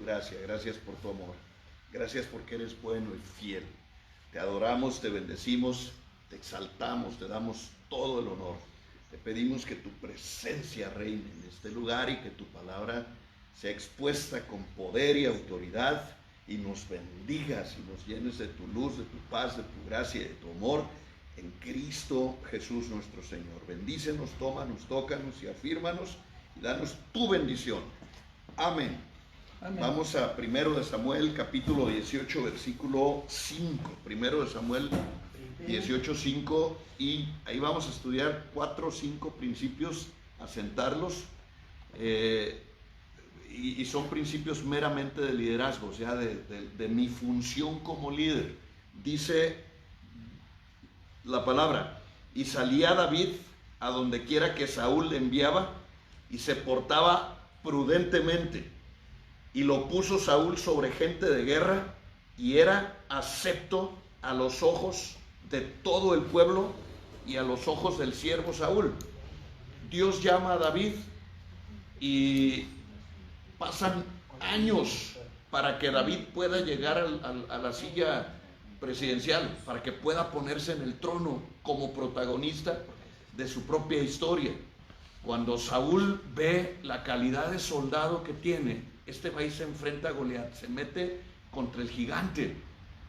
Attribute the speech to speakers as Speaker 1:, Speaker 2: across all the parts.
Speaker 1: gracia, gracias por tu amor, gracias porque eres bueno y fiel. Te adoramos, te bendecimos, te exaltamos, te damos todo el honor. Te pedimos que tu presencia reine en este lugar y que tu palabra sea expuesta con poder y autoridad y nos bendigas y nos llenes de tu luz, de tu paz, de tu gracia y de tu amor en Cristo Jesús nuestro Señor. Bendícenos, tómanos, tócanos y afírmanos y danos tu bendición. Amén. Amén. Vamos a 1 de Samuel, capítulo 18, versículo 5. 1 de Samuel 18, 5, y ahí vamos a estudiar 4 o 5 principios, a sentarlos, y son principios meramente de liderazgo, o sea, de mi función como líder. Dice la palabra: y salía David a donde quiera que Saúl le enviaba, y se portaba prudentemente, y lo puso Saúl sobre gente de guerra, y era acepto a los ojos de todo el pueblo y a los ojos del siervo Saúl. Dios llama a David y pasan años para que David pueda llegar a la silla presidencial, para que pueda ponerse en el trono como protagonista de su propia historia. Cuando Saúl ve la calidad de soldado que tiene, este va y se enfrenta a Goliat, se mete contra el gigante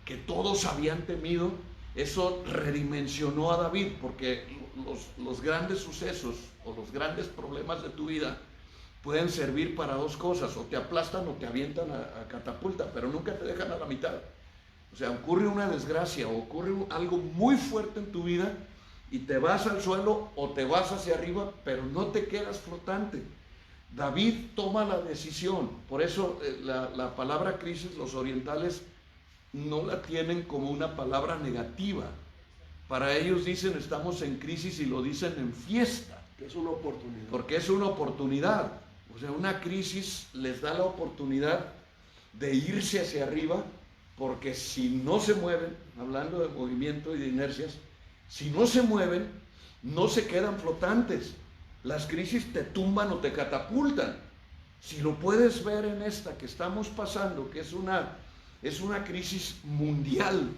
Speaker 1: que todos habían temido. Eso redimensionó a David, porque los grandes sucesos o los grandes problemas de tu vida pueden servir para dos cosas: o te aplastan o te avientan a catapulta, pero nunca te dejan a la mitad. O sea, ocurre una desgracia o ocurre algo muy fuerte en tu vida y te vas al suelo o te vas hacia arriba, pero no te quedas flotante. David toma la decisión. Por eso la palabra crisis, los orientales no la tienen como una palabra negativa. Para ellos dicen estamos en crisis y lo dicen en fiesta.
Speaker 2: Que es una oportunidad.
Speaker 1: Porque es una oportunidad. O sea, una crisis les da la oportunidad de irse hacia arriba, porque si no se mueven, hablando de movimiento y de inercias, si no se mueven, no se quedan flotantes. Las crisis te tumban o te catapultan. Si lo puedes ver en esta que estamos pasando, que es una crisis mundial.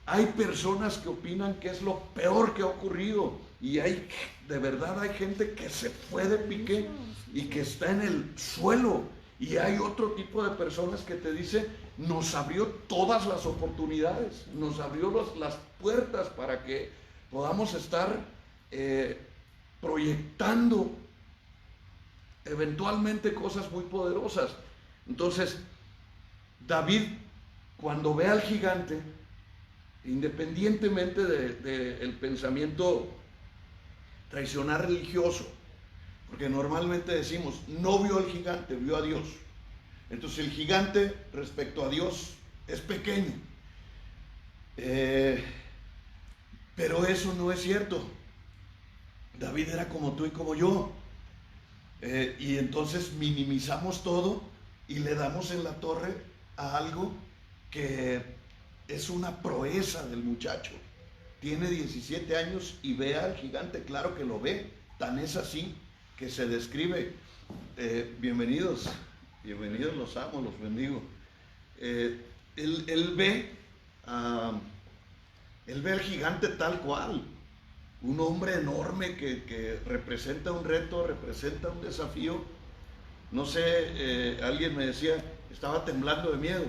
Speaker 1: Hay personas que opinan que es lo peor que ha ocurrido, y de verdad hay gente que se fue de pique y que está en el suelo, y hay otro tipo de personas que te dice nos abrió todas las oportunidades, nos abrió las puertas para que podamos estar proyectando eventualmente cosas muy poderosas. Entonces David, cuando ve al gigante, independientemente del pensamiento tradicional religioso, porque normalmente decimos no vio al gigante, vio a Dios. Entonces el gigante respecto a Dios es pequeño, pero eso no es cierto. David era como tú y como yo, y entonces minimizamos todo y le damos en la torre a algo que es una proeza del muchacho. Tiene 17 años y ve al gigante, claro que lo ve, tan es así que se describe. Bienvenidos, los amo, los bendigo. Él ve al gigante tal cual, un hombre enorme que representa un reto, representa un desafío. No sé, alguien me decía, estaba temblando de miedo.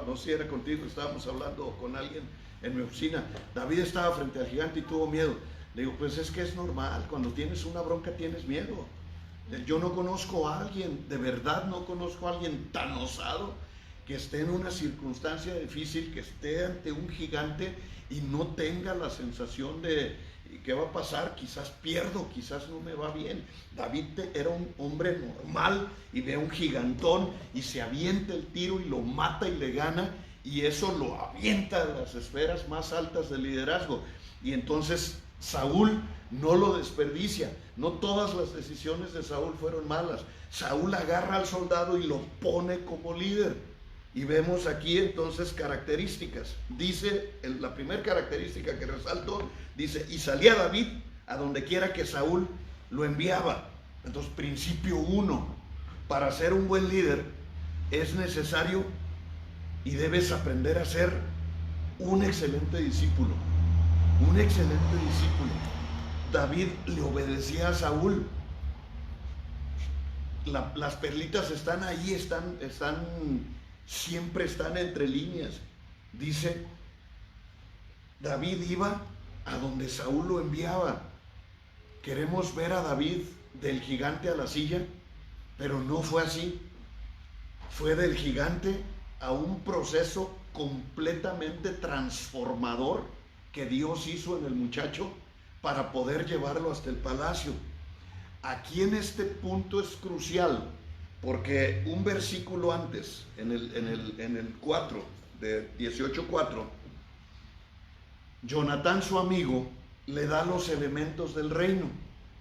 Speaker 1: No sé si era contigo, estábamos hablando con alguien en mi oficina. David estaba frente al gigante y tuvo miedo. Le digo, pues es que es normal, cuando tienes una bronca tienes miedo. Yo no conozco a alguien, de verdad no conozco a alguien tan osado que esté en una circunstancia difícil, que esté ante un gigante y no tenga la sensación de ¿qué va a pasar? Quizás pierdo, quizás no me va bien. David era un hombre normal y ve a un gigantón y se avienta el tiro y lo mata y le gana, y eso lo avienta a las esferas más altas del liderazgo. Y entonces Saúl no lo desperdicia. No todas las decisiones de Saúl fueron malas. Saúl agarra al soldado y lo pone como líder. Y vemos aquí entonces características. Dice, la primera característica que resalto, dice, y salía David a donde quiera que Saúl lo enviaba. Entonces, principio 1, para ser un buen líder es necesario y debes aprender a ser un excelente discípulo. Un excelente discípulo. David le obedecía a Saúl. Las perlitas están ahí, siempre están entre líneas. Dice, David iba a donde Saúl lo enviaba. Queremos ver a David del gigante a la silla, pero no fue así. Fue del gigante a un proceso completamente transformador que Dios hizo en el muchacho para poder llevarlo hasta el palacio. Aquí en este punto es crucial, porque un versículo antes, en el 4, de 18:4, Jonatán, su amigo, le da los elementos del reino,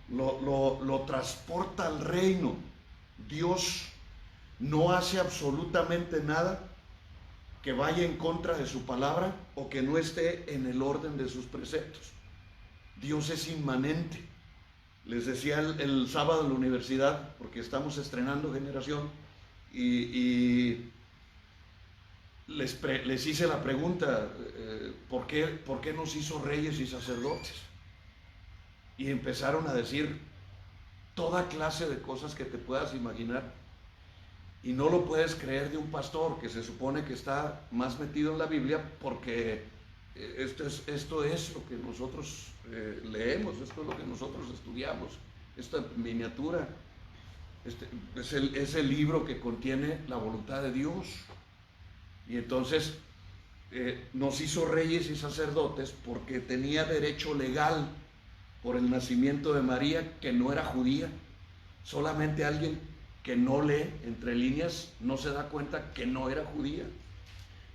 Speaker 1: lo transporta al reino. Dios no hace absolutamente nada que vaya en contra de su palabra o que no esté en el orden de sus preceptos. Dios es inmanente. Les decía el sábado en la universidad, porque estamos estrenando generación, y les hice la pregunta, ¿por qué nos hizo reyes y sacerdotes? Y empezaron a decir toda clase de cosas que te puedas imaginar, y no lo puedes creer de un pastor que se supone que está más metido en la Biblia, porque esto es lo que nosotros leemos, esto es lo que nosotros estudiamos, esta miniatura, es el libro que contiene la voluntad de Dios. Y entonces nos hizo reyes y sacerdotes porque tenía derecho legal por el nacimiento de María, que no era judía. Solamente alguien que no lee entre líneas no se da cuenta que no era judía.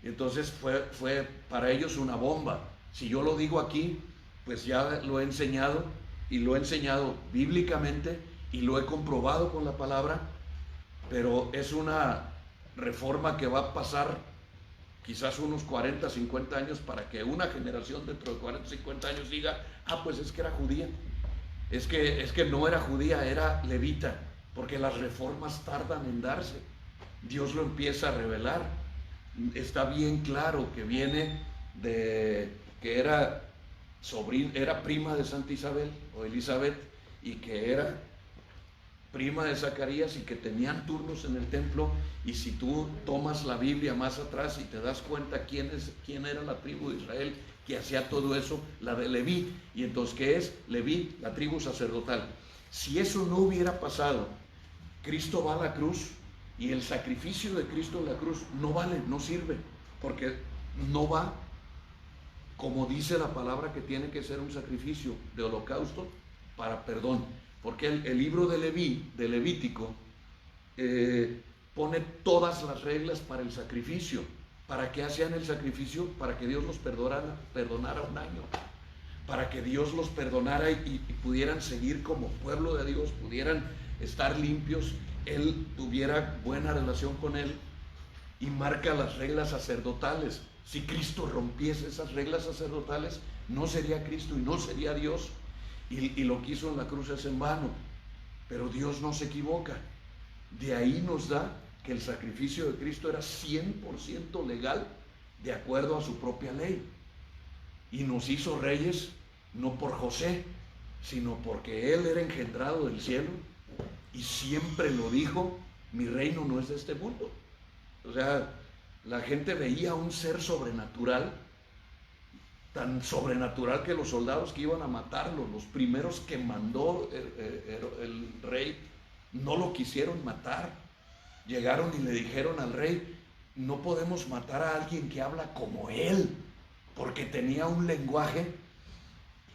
Speaker 1: Entonces fue para ellos una bomba. Si yo lo digo aquí, pues ya lo he enseñado, y lo he enseñado bíblicamente y lo he comprobado con la palabra, pero es una reforma que va a pasar quizás unos 40, 50 años para que una generación dentro de 40, 50 años diga, pues es que era judía. Es que no era judía, era levita, porque las reformas tardan en darse. Dios lo empieza a revelar. Está bien claro que viene de que era prima de Santa Isabel o Elizabeth, y que era prima de Zacarías, y que tenían turnos en el templo. Y si tú tomas la Biblia más atrás y te das cuenta quién era la tribu de Israel que hacía todo eso, la de Leví. Y entonces, ¿qué es? Leví, la tribu sacerdotal. Si eso no hubiera pasado, Cristo va a la cruz, y el sacrificio de Cristo en la cruz no vale, no sirve, porque no va como dice la palabra que tiene que ser un sacrificio de holocausto para perdón. Porque el libro de Levítico, pone todas las reglas para el sacrificio. ¿Para qué hacían el sacrificio? Para que Dios los perdonara un año, para que Dios los perdonara y pudieran seguir como pueblo de Dios, pudieran estar limpios, Él tuviera buena relación con Él, y marca las reglas sacerdotales. Si Cristo rompiese esas reglas sacerdotales, no sería Cristo y no sería Dios, y lo que hizo en la cruz es en vano. Pero Dios no se equivoca. De ahí nos da que el sacrificio de Cristo era 100% legal, de acuerdo a su propia ley. Y nos hizo reyes no por José, sino porque Él era engendrado del cielo, y siempre lo dijo: mi reino no es de este mundo. O sea, la gente veía un ser sobrenatural, tan sobrenatural que los soldados que iban a matarlo, los primeros que mandó el rey, no lo quisieron matar. Llegaron y le dijeron al rey: no podemos matar a alguien que habla como él, porque tenía un lenguaje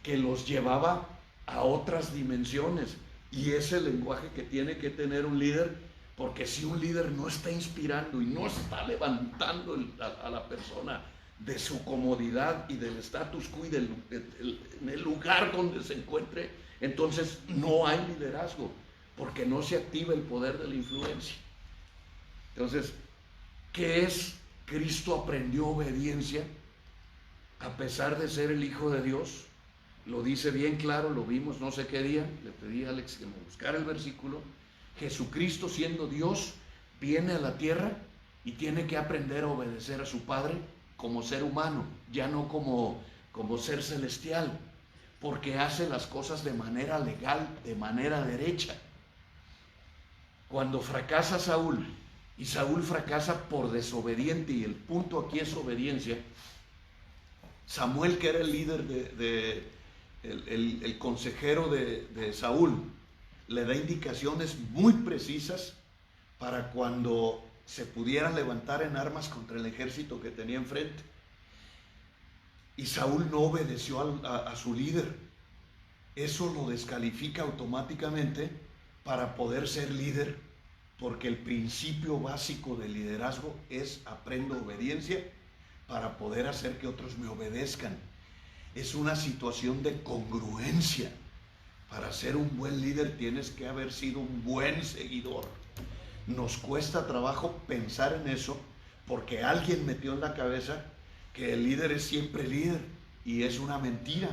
Speaker 1: que los llevaba a otras dimensiones, y ese lenguaje que tiene que tener un líder. Porque si un líder no está inspirando y no está levantando a la persona de su comodidad y del status quo y en el lugar donde se encuentre, entonces no hay liderazgo, porque no se activa el poder de la influencia. Entonces, ¿qué es? Cristo aprendió obediencia a pesar de ser el Hijo de Dios. Lo dice bien claro, lo vimos no sé qué día, le pedí a Alex que me buscara el versículo. Jesucristo, siendo Dios, viene a la tierra y tiene que aprender a obedecer a su Padre como ser humano, ya no como ser celestial, porque hace las cosas de manera legal, de manera derecha. Cuando fracasa Saúl, y Saúl fracasa por desobediente, y el punto aquí es obediencia, Samuel, que era el líder el consejero de Saúl, le da indicaciones muy precisas para cuando se pudieran levantar en armas contra el ejército que tenía enfrente. Y Saúl no obedeció a su líder. Eso lo descalifica automáticamente para poder ser líder, porque el principio básico del liderazgo es aprendo obediencia para poder hacer que otros me obedezcan. Es una situación de congruencia. Para ser un buen líder tienes que haber sido un buen seguidor. Nos cuesta trabajo pensar en eso porque alguien metió en la cabeza que el líder es siempre líder, y es una mentira.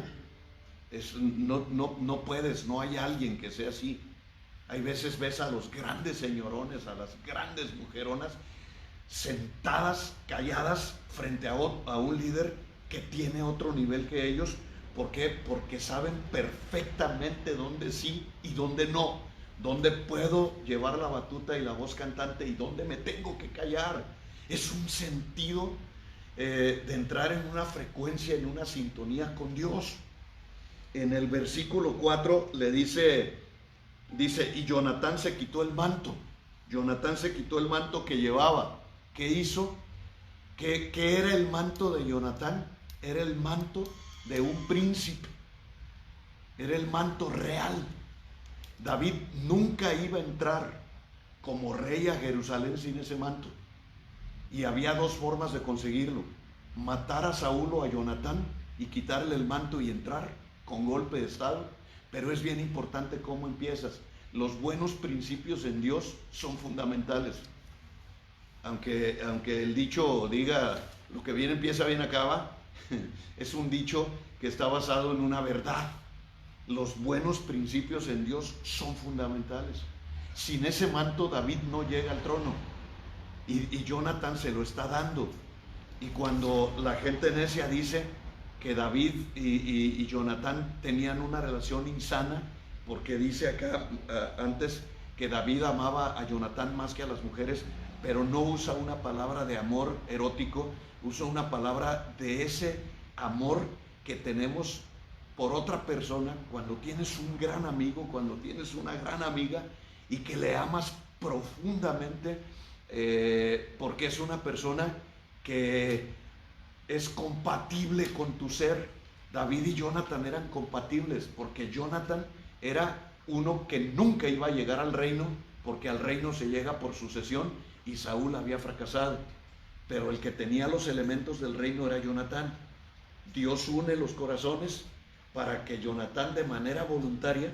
Speaker 1: No puedes, no hay alguien que sea así. Hay veces ves a los grandes señorones, a las grandes mujeronas sentadas, calladas frente a un líder que tiene otro nivel que ellos. ¿Por qué? Porque saben perfectamente dónde sí y dónde no, dónde puedo llevar la batuta y la voz cantante y dónde me tengo que callar. Es un sentido de entrar en una frecuencia, en una sintonía con Dios. En el versículo 4 le dice, y Jonatán se quitó el manto. Jonatán se quitó el manto que llevaba. ¿Qué hizo? ¿Qué era el manto de Jonatán? Era el manto de un príncipe. Era el manto real. David nunca iba a entrar como rey a Jerusalén sin ese manto. Y había dos formas de conseguirlo: matar a Saúl o a Jonatán y quitarle el manto y entrar con golpe de estado. Pero es bien importante cómo empiezas. Los buenos principios en Dios son fundamentales. Aunque el dicho diga, lo que bien empieza, bien acaba, es un dicho que está basado en una verdad. Los buenos principios en Dios son fundamentales. Sin ese manto David no llega al trono. Y Jonatán se lo está dando. Y cuando la gente necia dice que David y Jonatán tenían una relación insana, porque dice acá antes que David amaba a Jonatán más que a las mujeres, pero no usa una palabra de amor erótico, usa una palabra de ese amor que tenemos por otra persona cuando tienes un gran amigo, cuando tienes una gran amiga y que le amas profundamente, porque es una persona que es compatible con tu ser. David y Jonatán eran compatibles porque Jonatán era uno que nunca iba a llegar al reino, porque al reino se llega por sucesión y Saúl había fracasado, pero el que tenía los elementos del reino era Jonatán. Dios une los corazones para que Jonatán, de manera voluntaria,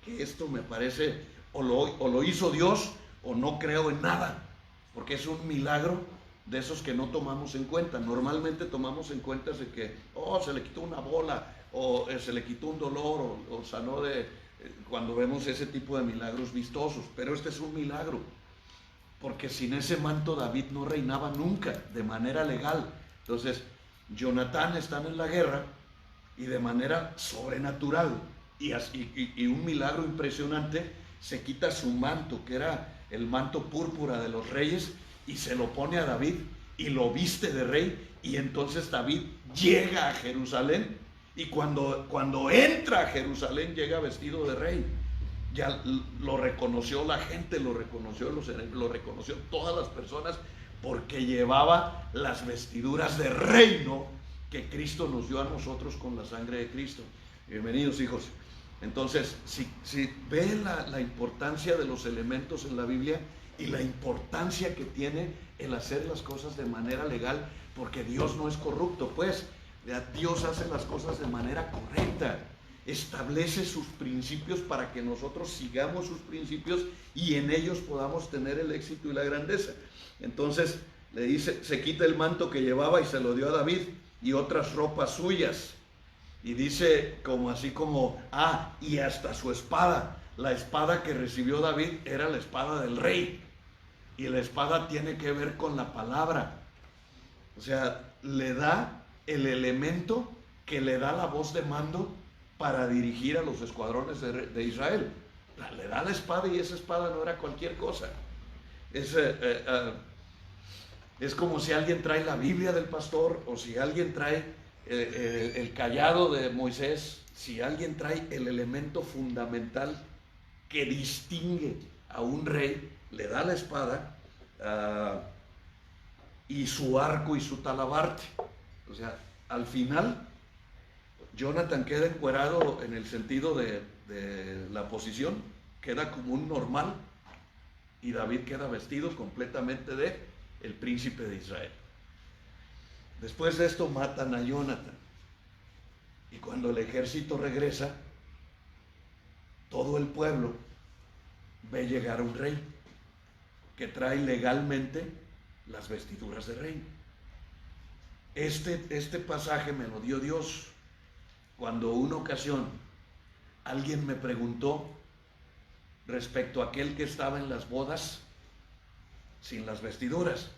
Speaker 1: que esto me parece o lo hizo Dios o no creo en nada, porque es un milagro de esos que no tomamos en cuenta. Normalmente tomamos en cuenta de que se le quitó una bola o se le quitó un dolor o sanó cuando vemos ese tipo de milagros vistosos, pero este es un milagro, porque sin ese manto David no reinaba nunca de manera legal. Entonces Jonatán está en la guerra y de manera sobrenatural y un milagro impresionante se quita su manto, que era el manto púrpura de los reyes, y se lo pone a David y lo viste de rey. Y entonces David llega a Jerusalén, y cuando entra a Jerusalén llega vestido de rey. Ya lo reconoció la gente, lo reconoció todas las personas, porque llevaba las vestiduras de reino que Cristo nos dio a nosotros con la sangre de Cristo. Bienvenidos, hijos. Entonces, si ve la importancia de los elementos en la Biblia y la importancia que tiene el hacer las cosas de manera legal, porque Dios no es corrupto, pues Dios hace las cosas de manera correcta, establece sus principios para que nosotros sigamos sus principios y en ellos podamos tener el éxito y la grandeza. Entonces le dice, se quita el manto que llevaba y se lo dio a David y otras ropas suyas. Y dice y hasta su espada. la espada que recibió David era la espada del rey. Y la espada tiene que ver con la palabra. O sea, le da el elemento que le da la voz de mando para dirigir a los escuadrones de Israel. Le da la espada, y esa espada no era cualquier cosa. Es como si alguien trae la Biblia del pastor, o si alguien trae el cayado de Moisés, si alguien trae el elemento fundamental que distingue a un rey, le da la espada y su arco y su talabarte. O sea, al final Jonathan queda encuerado en el sentido de la posición, queda como un normal, y David queda vestido completamente de el príncipe de Israel. Después de esto matan a Jonathan, y cuando el ejército regresa, todo el pueblo ve llegar un rey que trae legalmente las vestiduras de rey. Este pasaje me lo dio Dios cuando una ocasión alguien me preguntó respecto a aquel que estaba en las bodas sin las vestiduras,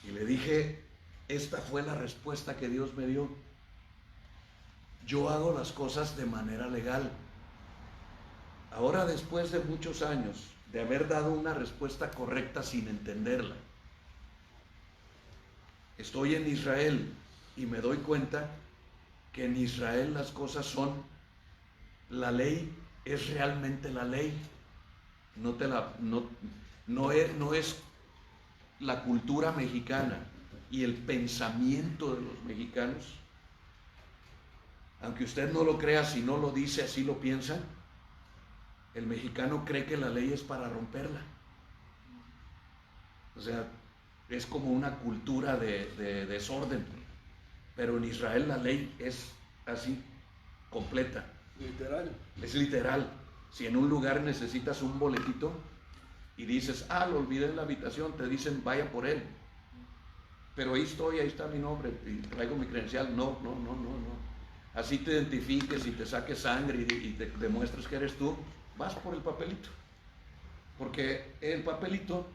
Speaker 1: y le dije, esta fue la respuesta que Dios me dio: yo hago las cosas de manera legal. Ahora, después de muchos años de haber dado una respuesta correcta sin entenderla, estoy en Israel y me doy cuenta que en Israel las cosas son, la ley es realmente la ley. No es la cultura mexicana y el pensamiento de los mexicanos. Aunque usted no lo crea, si no lo dice, así lo piensa. El mexicano cree que la ley es para romperla. O sea, es como una cultura de desorden. Pero en Israel la ley es así, completa.
Speaker 2: Literal.
Speaker 1: Es literal. Si en un lugar necesitas un boletito y dices, lo olvidé en la habitación, te dicen, vaya por él. Pero ahí estoy, ahí está mi nombre, y traigo mi credencial. No. Así te identifiques y te saques sangre y te demuestres que eres tú, vas por el papelito. Porque el papelito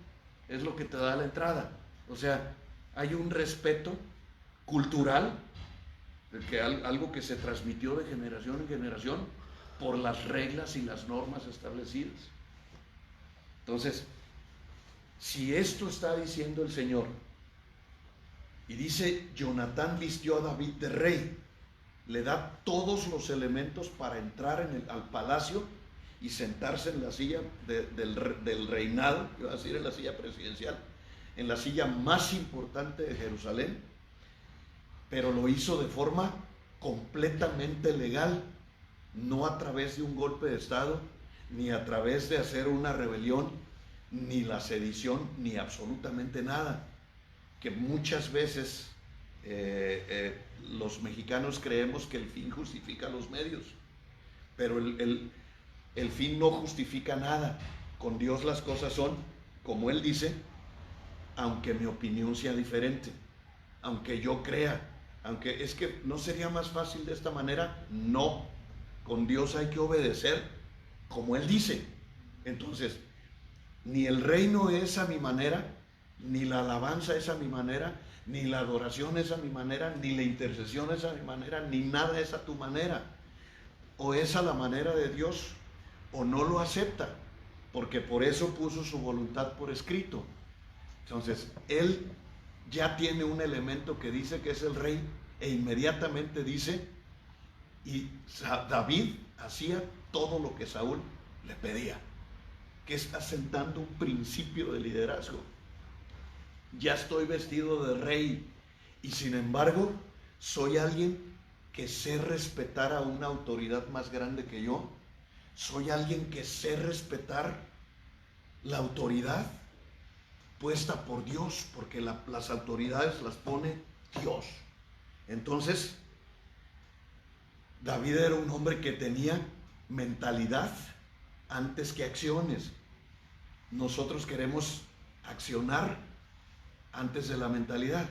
Speaker 1: es lo que te da la entrada. O sea, hay un respeto cultural, algo que se transmitió de generación en generación por las reglas y las normas establecidas. Entonces, si esto está diciendo el Señor, y dice, Jonatán vistió a David de rey, le da todos los elementos para entrar al palacio y sentarse en la silla del reinado, iba a decir en la silla presidencial, en la silla más importante de Jerusalén, pero lo hizo de forma completamente legal, no a través de un golpe de Estado, ni a través de hacer una rebelión, ni la sedición, ni absolutamente nada, que muchas veces los mexicanos creemos que el fin justifica los medios, pero el fin no justifica nada. Con Dios las cosas son como Él dice, aunque mi opinión sea diferente, aunque yo crea, aunque es que no sería más fácil de esta manera. No, con Dios hay que obedecer como Él dice. Entonces, ni el reino es a mi manera, ni la alabanza es a mi manera, ni la adoración es a mi manera, ni la intercesión es a mi manera, ni nada es a tu manera. O es a la manera de Dios, o no lo acepta, porque por eso puso su voluntad por escrito. Entonces, Él ya tiene un elemento que dice que es el rey, e inmediatamente dice, y David hacía todo lo que Saúl le pedía, que está sentando un principio de liderazgo. Ya estoy vestido de rey, y sin embargo soy alguien que sé respetar a una autoridad más grande que yo. Soy alguien que sé respetar la autoridad puesta por Dios, porque las autoridades las pone Dios. Entonces, David era un hombre que tenía mentalidad antes que acciones. Nosotros queremos accionar antes de la mentalidad.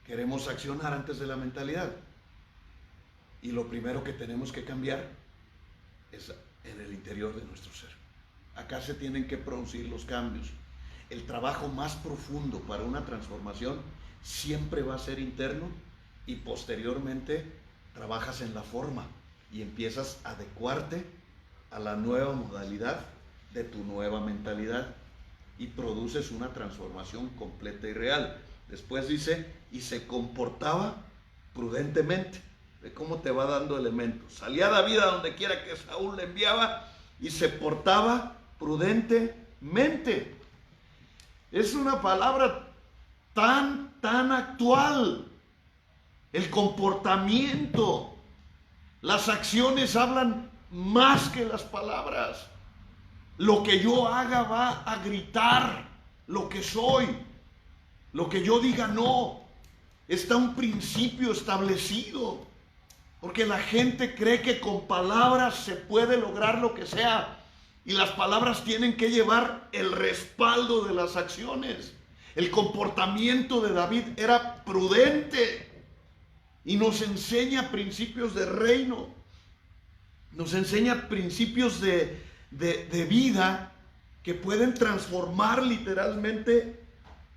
Speaker 1: Queremos accionar antes de la mentalidad. Y lo primero que tenemos que cambiar es en el interior de nuestro ser. Acá se tienen que producir los cambios. El trabajo más profundo para una transformación siempre va a ser interno, y posteriormente trabajas en la forma y empiezas a adecuarte a la nueva modalidad de tu nueva mentalidad y produces una transformación completa y real. Después dice, y se comportaba prudentemente. De cómo te va dando elementos. Salía David a donde quiera que Saúl le enviaba y se portaba prudentemente. Es una palabra tan actual. El comportamiento, las acciones hablan más que las palabras. Lo que yo haga va a gritar lo que soy. Lo que yo diga no. Está un principio establecido. Porque la gente cree que con palabras se puede lograr lo que sea. Y las palabras tienen que llevar el respaldo de las acciones. El comportamiento de David era prudente. Y nos enseña principios de reino. Nos enseña principios de vida que pueden transformar literalmente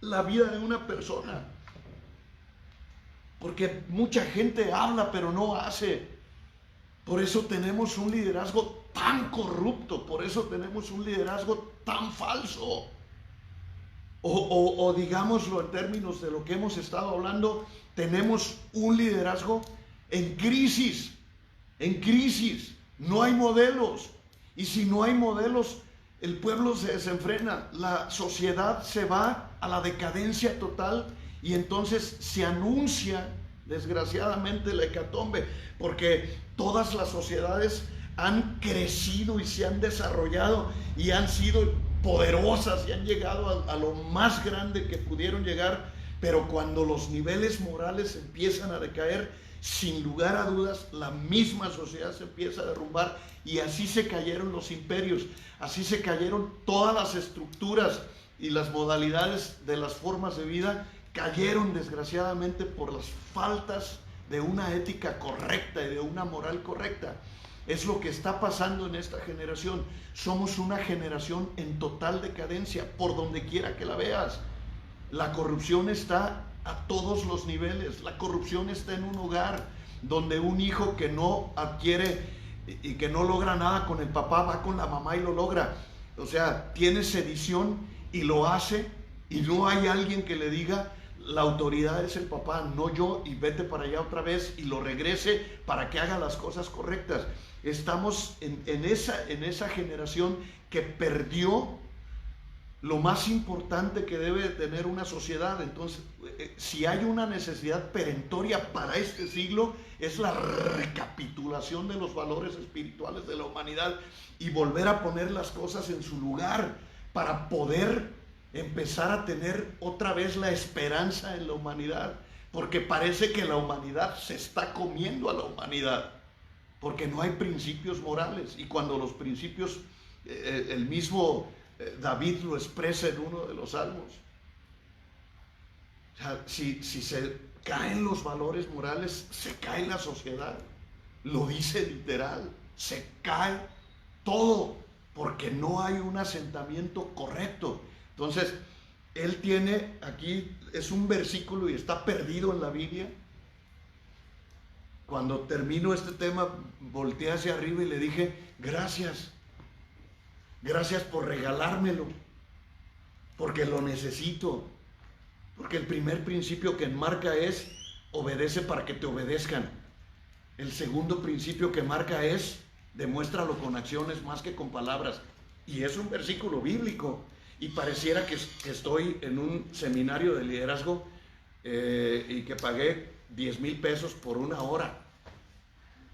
Speaker 1: la vida de una persona. Porque mucha gente habla pero no hace. Por eso tenemos un liderazgo tan corrupto. Por eso tenemos un liderazgo tan falso. O digámoslo en términos de lo que hemos estado hablando, tenemos un liderazgo en crisis. En crisis. No hay modelos. Y si no hay modelos, el pueblo se desenfrena. La sociedad se va a la decadencia total. Y entonces se anuncia, desgraciadamente, la hecatombe. Porque todas las sociedades han crecido y se han desarrollado y han sido poderosas y han llegado a lo más grande que pudieron llegar, pero cuando los niveles morales empiezan a decaer, sin lugar a dudas, la misma sociedad se empieza a derrumbar, y así se cayeron los imperios, así se cayeron todas las estructuras y las modalidades de las formas de vida, cayeron desgraciadamente por las faltas de una ética correcta y de una moral correcta. Es lo que está pasando en esta generación. Somos una generación en total decadencia, por donde quiera que la veas. La corrupción está a todos los niveles. La corrupción está en un hogar donde un hijo que no adquiere y que no logra nada con el papá va con la mamá y lo logra. O sea, tiene sedición y lo hace, y no hay alguien que le diga: la autoridad es el papá, no yo, y vete para allá otra vez y lo regrese para que haga las cosas correctas. Estamos en esa generación que perdió lo más importante que debe tener una sociedad. Entonces, si hay una necesidad perentoria para este siglo, es la recapitulación de los valores espirituales de la humanidad y volver a poner las cosas en su lugar para poder empezar a tener otra vez la esperanza en la humanidad, porque parece que la humanidad se está comiendo a la humanidad, porque no hay principios morales. Y cuando los principios, el mismo David lo expresa en uno de los salmos, o sea, si se caen los valores morales, se cae la sociedad. Lo dice literal, se cae todo, porque no hay un asentamiento correcto. Entonces, él tiene aquí, es un versículo y está perdido en la Biblia. Cuando termino este tema, volteé hacia arriba y le dije: gracias, gracias por regalármelo, porque lo necesito. Porque el primer principio que enmarca es: obedece para que te obedezcan. El segundo principio que marca es: demuéstralo con acciones más que con palabras. Y es un versículo bíblico. Y pareciera que estoy en un seminario de liderazgo y que pagué 10,000 pesos por una hora,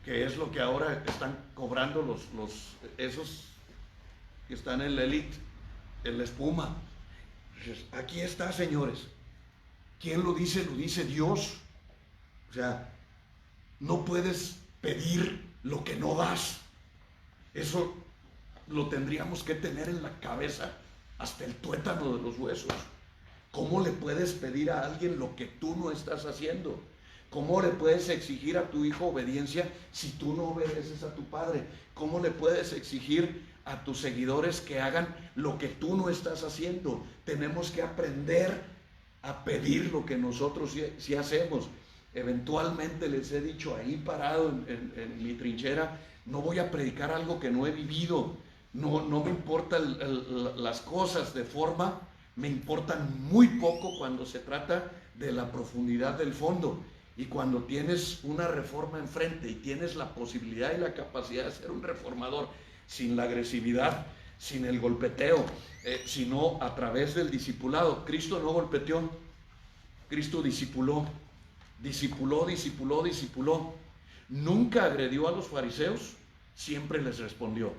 Speaker 1: que es lo que ahora están cobrando esos que están en la elite, en la espuma. Aquí está, señores. ¿Quién lo dice? Lo dice Dios. O sea, no puedes pedir lo que no das. Eso lo tendríamos que tener en la cabeza hasta el tuétano de los huesos. ¿Cómo le puedes pedir a alguien lo que tú no estás haciendo? ¿Cómo le puedes exigir a tu hijo obediencia si tú no obedeces a tu padre? ¿Cómo le puedes exigir a tus seguidores que hagan lo que tú no estás haciendo? Tenemos que aprender a pedir lo que nosotros sí hacemos. Eventualmente les he dicho ahí parado en mi trinchera, no voy a predicar algo que no he vivido. No me importan las cosas de forma, me importan muy poco cuando se trata de la profundidad del fondo. Y cuando tienes una reforma enfrente y tienes la posibilidad y la capacidad de ser un reformador sin la agresividad, sin el golpeteo, sino a través del discipulado. Cristo no golpeteó, Cristo discipuló. Nunca agredió a los fariseos, siempre les respondió.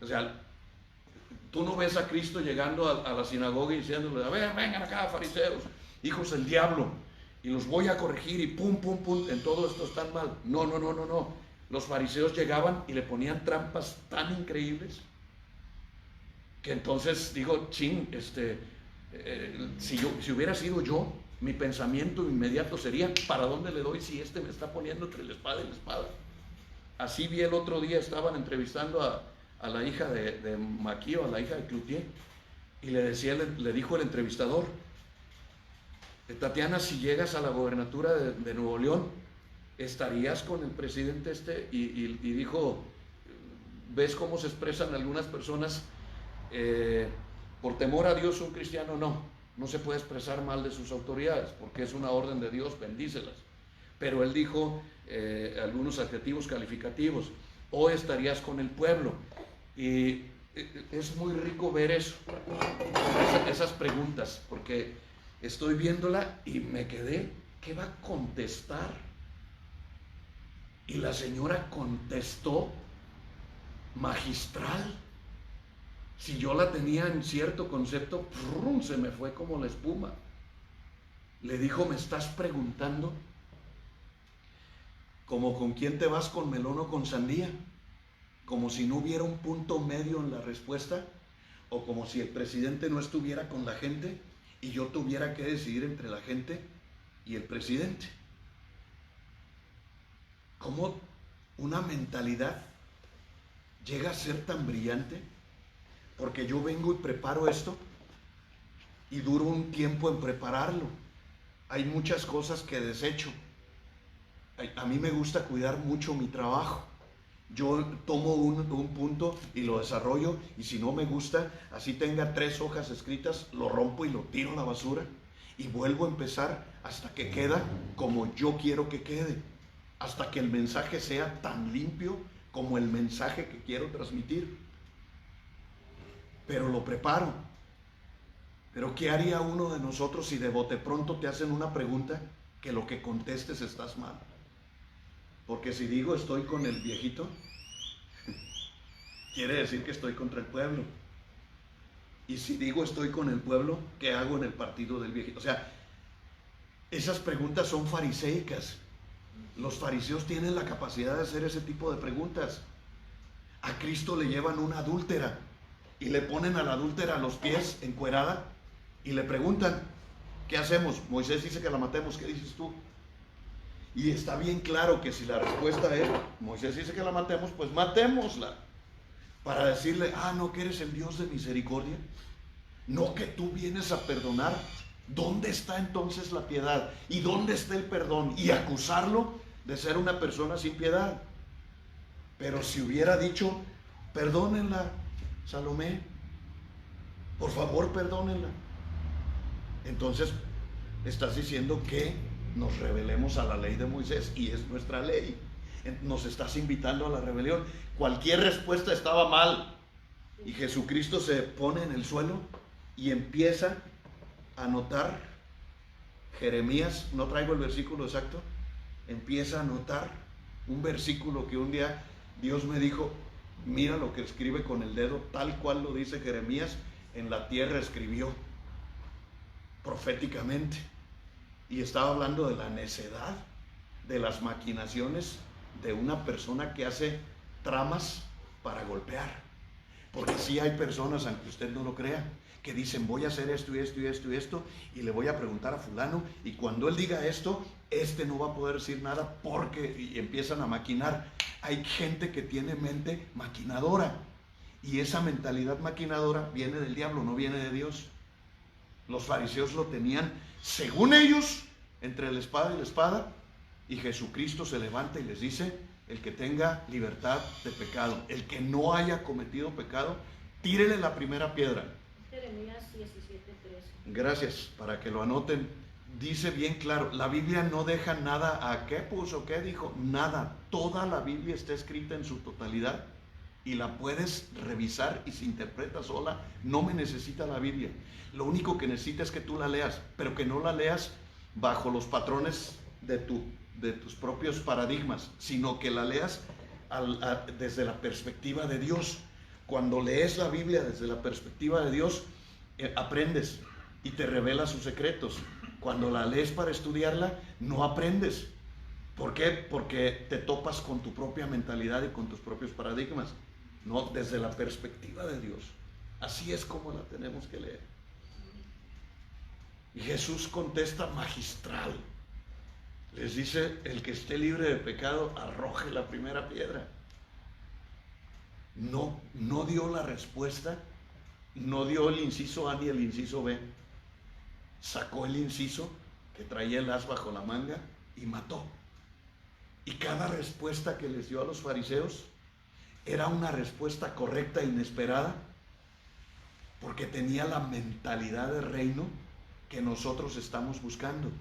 Speaker 1: O sea, tú no ves a Cristo llegando a la sinagoga y diciéndole, a ver, vengan acá, fariseos, hijos del diablo, y los voy a corregir y pum, en todo esto están mal. No. Los fariseos llegaban y le ponían trampas tan increíbles que entonces digo, si hubiera sido yo, mi pensamiento inmediato sería, ¿para dónde le doy si este me está poniendo entre la espada y la espada? Así vi el otro día, estaban entrevistando a la hija de Maquio, a la hija de Cloutier, y le dijo el entrevistador, Tatiana, si llegas a la gobernatura de Nuevo León, ¿estarías con el presidente este? Y dijo, ¿ves cómo se expresan algunas personas? Por temor a Dios, un cristiano no se puede expresar mal de sus autoridades, porque es una orden de Dios, bendícelas. Pero él dijo algunos adjetivos calificativos, o estarías con el pueblo. Y es muy rico ver eso, esas preguntas, porque estoy viéndola y me quedé, ¿qué va a contestar? Y la señora contestó magistral. Si yo la tenía en cierto concepto, se me fue como la espuma. Le dijo, ¿me estás preguntando como con quién te vas, con melón o con sandía? Como si no hubiera un punto medio en la respuesta, o como si el presidente no estuviera con la gente y yo tuviera que decidir entre la gente y el presidente. ¿Cómo una mentalidad llega a ser tan brillante? Porque yo vengo y preparo esto y duro un tiempo en prepararlo. Hay muchas cosas que desecho. A mí me gusta cuidar mucho mi trabajo. Yo tomo un punto y lo desarrollo, y si no me gusta, así tenga 3 hojas escritas, lo rompo y lo tiro a la basura y vuelvo a empezar hasta que queda como yo quiero que quede, hasta que el mensaje sea tan limpio como el mensaje que quiero transmitir. Pero lo preparo. Pero ¿qué haría uno de nosotros si de bote pronto te hacen una pregunta que lo que contestes estás mal? Porque si digo estoy con el viejito, quiere decir que estoy contra el pueblo. Y si digo estoy con el pueblo, ¿qué hago en el partido del viejito? O sea, esas preguntas son fariseicas. Los fariseos tienen la capacidad de hacer ese tipo de preguntas. A Cristo le llevan una adúltera y le ponen a la adúltera a los pies encuerada y le preguntan, ¿qué hacemos? Moisés dice que la matemos, ¿qué dices tú? Y está bien claro que si la respuesta es, Moisés dice que la matemos, pues matémosla. Para decirle, no, que eres el Dios de misericordia. No, que tú vienes a perdonar. ¿Dónde está entonces la piedad? ¿Y dónde está el perdón? Y acusarlo de ser una persona sin piedad. Pero si hubiera dicho, perdónenla, Salomé, por favor perdónenla. Entonces estás diciendo que nos rebelemos a la ley de Moisés, y es nuestra ley. Nos estás invitando a la rebelión. Cualquier respuesta estaba mal, y Jesucristo se pone en el suelo y empieza a anotar. Jeremías, no traigo el versículo exacto, empieza a anotar un versículo que un día Dios me dijo, mira lo que escribe con el dedo, tal cual lo dice Jeremías, en la tierra escribió proféticamente. Y estaba hablando de la necedad, de las maquinaciones de una persona que hace tramas para golpear. Porque sí hay personas, aunque usted no lo crea, que dicen voy a hacer esto y esto y esto y esto y le voy a preguntar a fulano y cuando él diga esto, no va a poder decir nada porque y empiezan a maquinar. Hay gente que tiene mente maquinadora y esa mentalidad maquinadora viene del diablo, no viene de Dios. Los fariseos lo tenían, según ellos, entre la espada y la espada, y Jesucristo se levanta y les dice: el que tenga libertad de pecado, el que no haya cometido pecado, tírele la primera piedra.
Speaker 2: Jeremías 17:13.
Speaker 1: Gracias, para que lo anoten. Dice bien claro, la Biblia no deja nada a qué puso, qué dijo, nada. Toda la Biblia está escrita en su totalidad y la puedes revisar y se interpreta sola. No me necesita la Biblia. Lo único que necesita es que tú la leas, pero que no la leas bajo los patrones de tus propios paradigmas, sino que la leas desde la perspectiva de Dios. Cuando lees la Biblia desde la perspectiva de Dios, aprendes y te revela sus secretos. Cuando la lees para estudiarla, no aprendes. ¿Por qué? Porque te topas con tu propia mentalidad y con tus propios paradigmas, no desde la perspectiva de Dios. Así es como la tenemos que leer. Y Jesús contesta magistral. Les dice: el que esté libre de pecado, arroje la primera piedra. No dio la respuesta, no dio el inciso A ni el inciso B. Sacó el inciso que traía el as bajo la manga y mató. Y cada respuesta que les dio a los fariseos era una respuesta correcta e inesperada, porque tenía la mentalidad de reino que nosotros estamos buscando.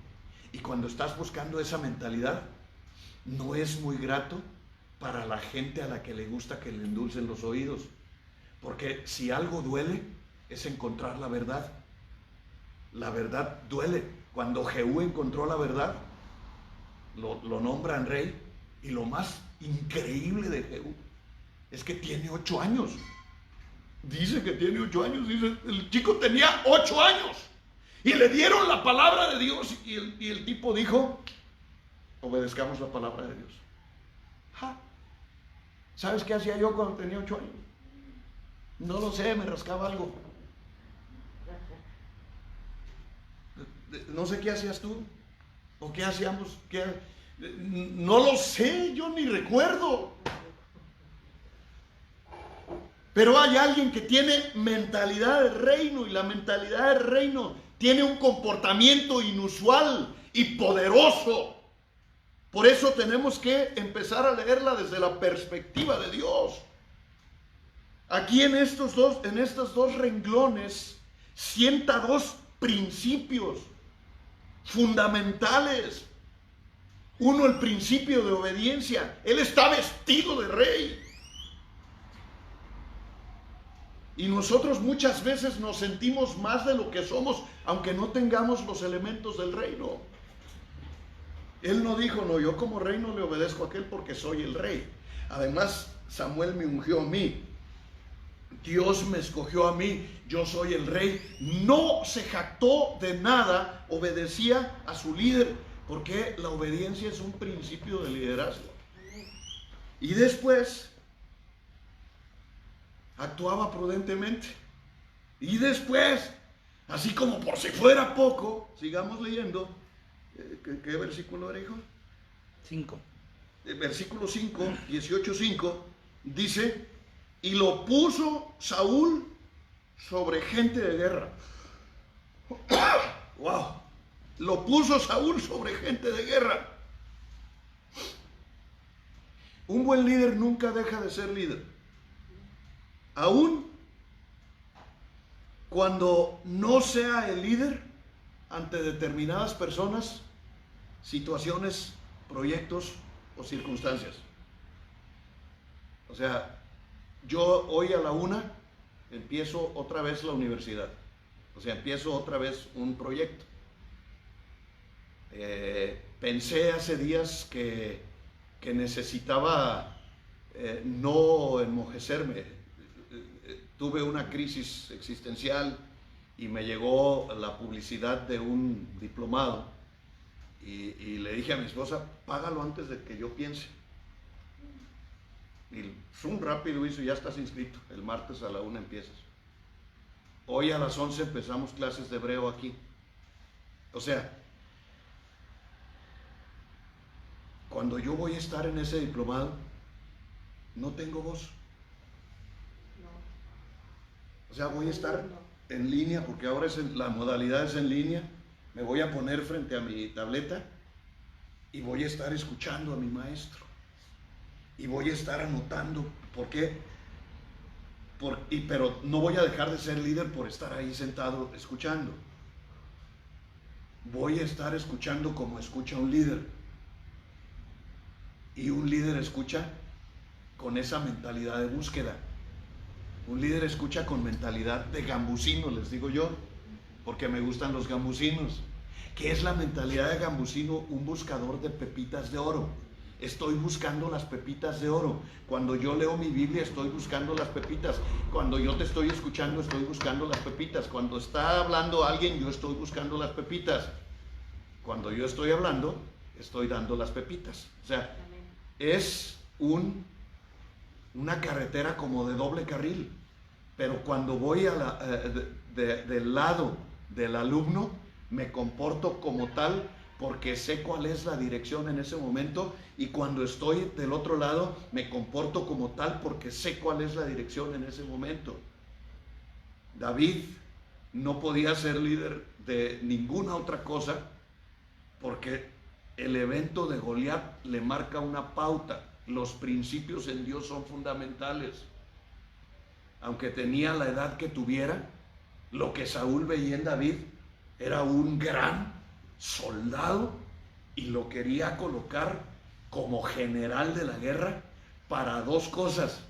Speaker 1: Y cuando estás buscando esa mentalidad, no es muy grato para la gente a la que le gusta que le endulcen los oídos. Porque si algo duele, es encontrar la verdad. La verdad duele. Cuando Jehú encontró la verdad, lo nombran rey. Y lo más increíble de Jehú es que tiene 8 años. Dice que tiene 8 años. Dice, el chico tenía 8 años. Y le dieron la palabra de Dios y el tipo dijo: obedezcamos la palabra de Dios. ¡Ja! ¿Sabes qué hacía yo cuando tenía 8 años? No lo sé, me rascaba algo. No sé qué hacías tú o qué hacíamos. No lo sé, yo ni recuerdo. Pero hay alguien que tiene mentalidad de reino y la mentalidad de reino tiene un comportamiento inusual y poderoso. Por eso tenemos que empezar a leerla desde la perspectiva de Dios. Aquí en estos dos renglones sienta 2 principios fundamentales. Uno, el principio de obediencia. Él está vestido de rey. Y nosotros muchas veces nos sentimos más de lo que somos, aunque no tengamos los elementos del reino. Él no dijo: no, yo como rey no le obedezco a aquel porque soy el rey. Además, Samuel me ungió a mí. Dios me escogió a mí, yo soy el rey. No se jactó de nada, obedecía a su líder, porque la obediencia es un principio de liderazgo. Y después actuaba prudentemente. Y después, así como por si fuera poco, sigamos leyendo. ¿Qué versículo era, hijo?
Speaker 3: 5.
Speaker 1: Versículo 5, 18:5, dice: y lo puso Saúl sobre gente de guerra. ¡Wow! Lo puso Saúl sobre gente de guerra. Un buen líder nunca deja de ser líder. Aún cuando no sea el líder ante determinadas personas, situaciones, proyectos o circunstancias. O sea, yo hoy a la 1 empiezo otra vez la universidad. O sea, empiezo otra vez un proyecto. Pensé hace días que necesitaba no enmojecerme. Tuve una crisis existencial y me llegó la publicidad de un diplomado y le dije a mi esposa: págalo antes de que yo piense. Y zoom rápido hizo: ya estás inscrito, el martes a la 1 empiezas. Hoy a las 11 empezamos clases de hebreo aquí. O sea, cuando yo voy a estar en ese diplomado, no tengo voz. O sea, voy a estar en línea, porque ahora la modalidad es en línea. Me voy a poner frente a mi tableta y voy a estar escuchando a mi maestro. Y voy a estar anotando. ¿Por qué? Pero no voy a dejar de ser líder por estar ahí sentado escuchando. Voy a estar escuchando como escucha un líder. Y un líder escucha con esa mentalidad de búsqueda. Un líder escucha con mentalidad de gambusino, les digo yo, porque me gustan los gambusinos. ¿Qué es la mentalidad de gambusino? Un buscador de pepitas de oro. Estoy buscando las pepitas de oro. Cuando yo leo mi Biblia, estoy buscando las pepitas. Cuando yo te estoy escuchando, estoy buscando las pepitas. Cuando está hablando alguien, yo estoy buscando las pepitas. Cuando yo estoy hablando, estoy dando las pepitas. O sea, es una carretera como de doble carril. Pero cuando voy del lado del alumno, me comporto como tal, porque sé cuál es la dirección en ese momento, y cuando estoy del otro lado me comporto como tal porque sé cuál es la dirección en ese momento. David no podía ser líder de ninguna otra cosa porque el evento de Goliat le marca una pauta. Los principios en Dios son fundamentales. Aunque tenía la edad que tuviera, lo que Saúl veía en David era un gran soldado y lo quería colocar como general de la guerra para dos cosas: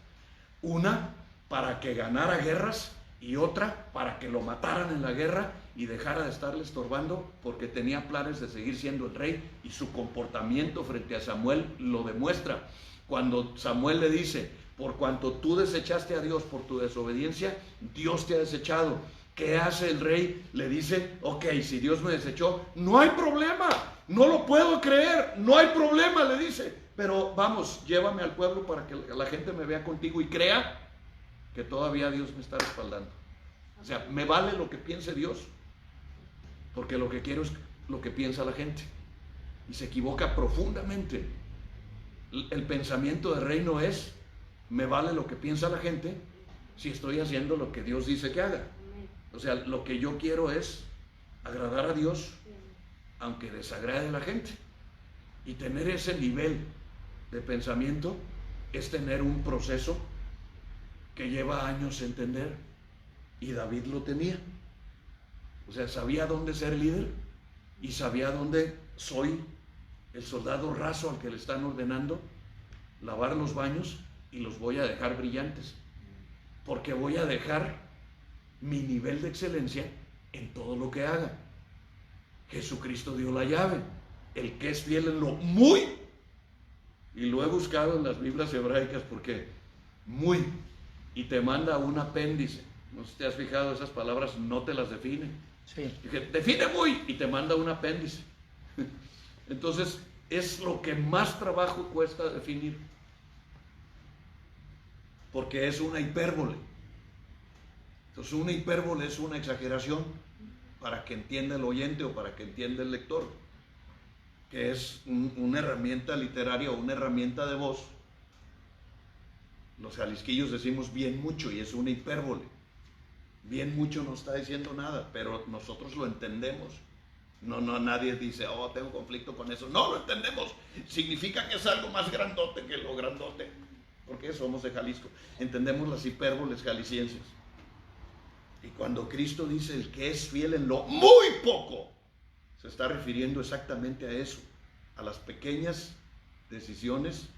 Speaker 1: una, para que ganara guerras, y otra, para que lo mataran en la guerra y dejara de estarle estorbando, porque tenía planes de seguir siendo el rey, y su comportamiento frente a Samuel lo demuestra. Cuando Samuel le dice: por cuanto tú desechaste a Dios por tu desobediencia, Dios te ha desechado. ¿Qué hace el rey? Le dice: ok, si Dios me desechó, no hay problema, no lo puedo creer, no hay problema, le dice, pero vamos, llévame al pueblo para que la gente me vea contigo y crea que todavía Dios me está respaldando. O sea, me vale lo que piense Dios, porque lo que quiero es lo que piensa la gente. Y se equivoca profundamente. El pensamiento del reino es: me vale lo que piensa la gente si estoy haciendo lo que Dios dice que haga. O sea, lo que yo quiero es agradar a Dios, aunque desagrade a la gente. Y tener ese nivel de pensamiento es tener un proceso que lleva años entender. Y David lo tenía. O sea, sabía dónde ser líder y sabía dónde soy el soldado raso al que le están ordenando lavar los baños, y los voy a dejar brillantes, porque voy a dejar mi nivel de excelencia en todo lo que haga. Jesucristo dio la llave: el que es fiel en lo muy, y lo he buscado en las Biblias hebraicas porque muy, y te manda un apéndice. No sé si te has fijado, esas palabras no te las define.
Speaker 3: Sí.
Speaker 1: Dije: define muy, y te manda un apéndice. Entonces es lo que más trabajo cuesta definir, porque es una hipérbole. Entonces una hipérbole es una exageración para que entienda el oyente o para que entienda el lector, que es una herramienta literaria o una herramienta de voz. Los jalisquillos decimos bien mucho, y es una hipérbole. Bien mucho no está diciendo nada, pero nosotros lo entendemos. No, nadie dice: oh, tengo conflicto con eso. No, lo entendemos. Significa que es algo más grandote que lo grandote, porque somos de Jalisco. Entendemos las hipérboles jaliscienses. Y cuando Cristo dice: el que es fiel en lo muy poco, se está refiriendo exactamente a eso, a las pequeñas decisiones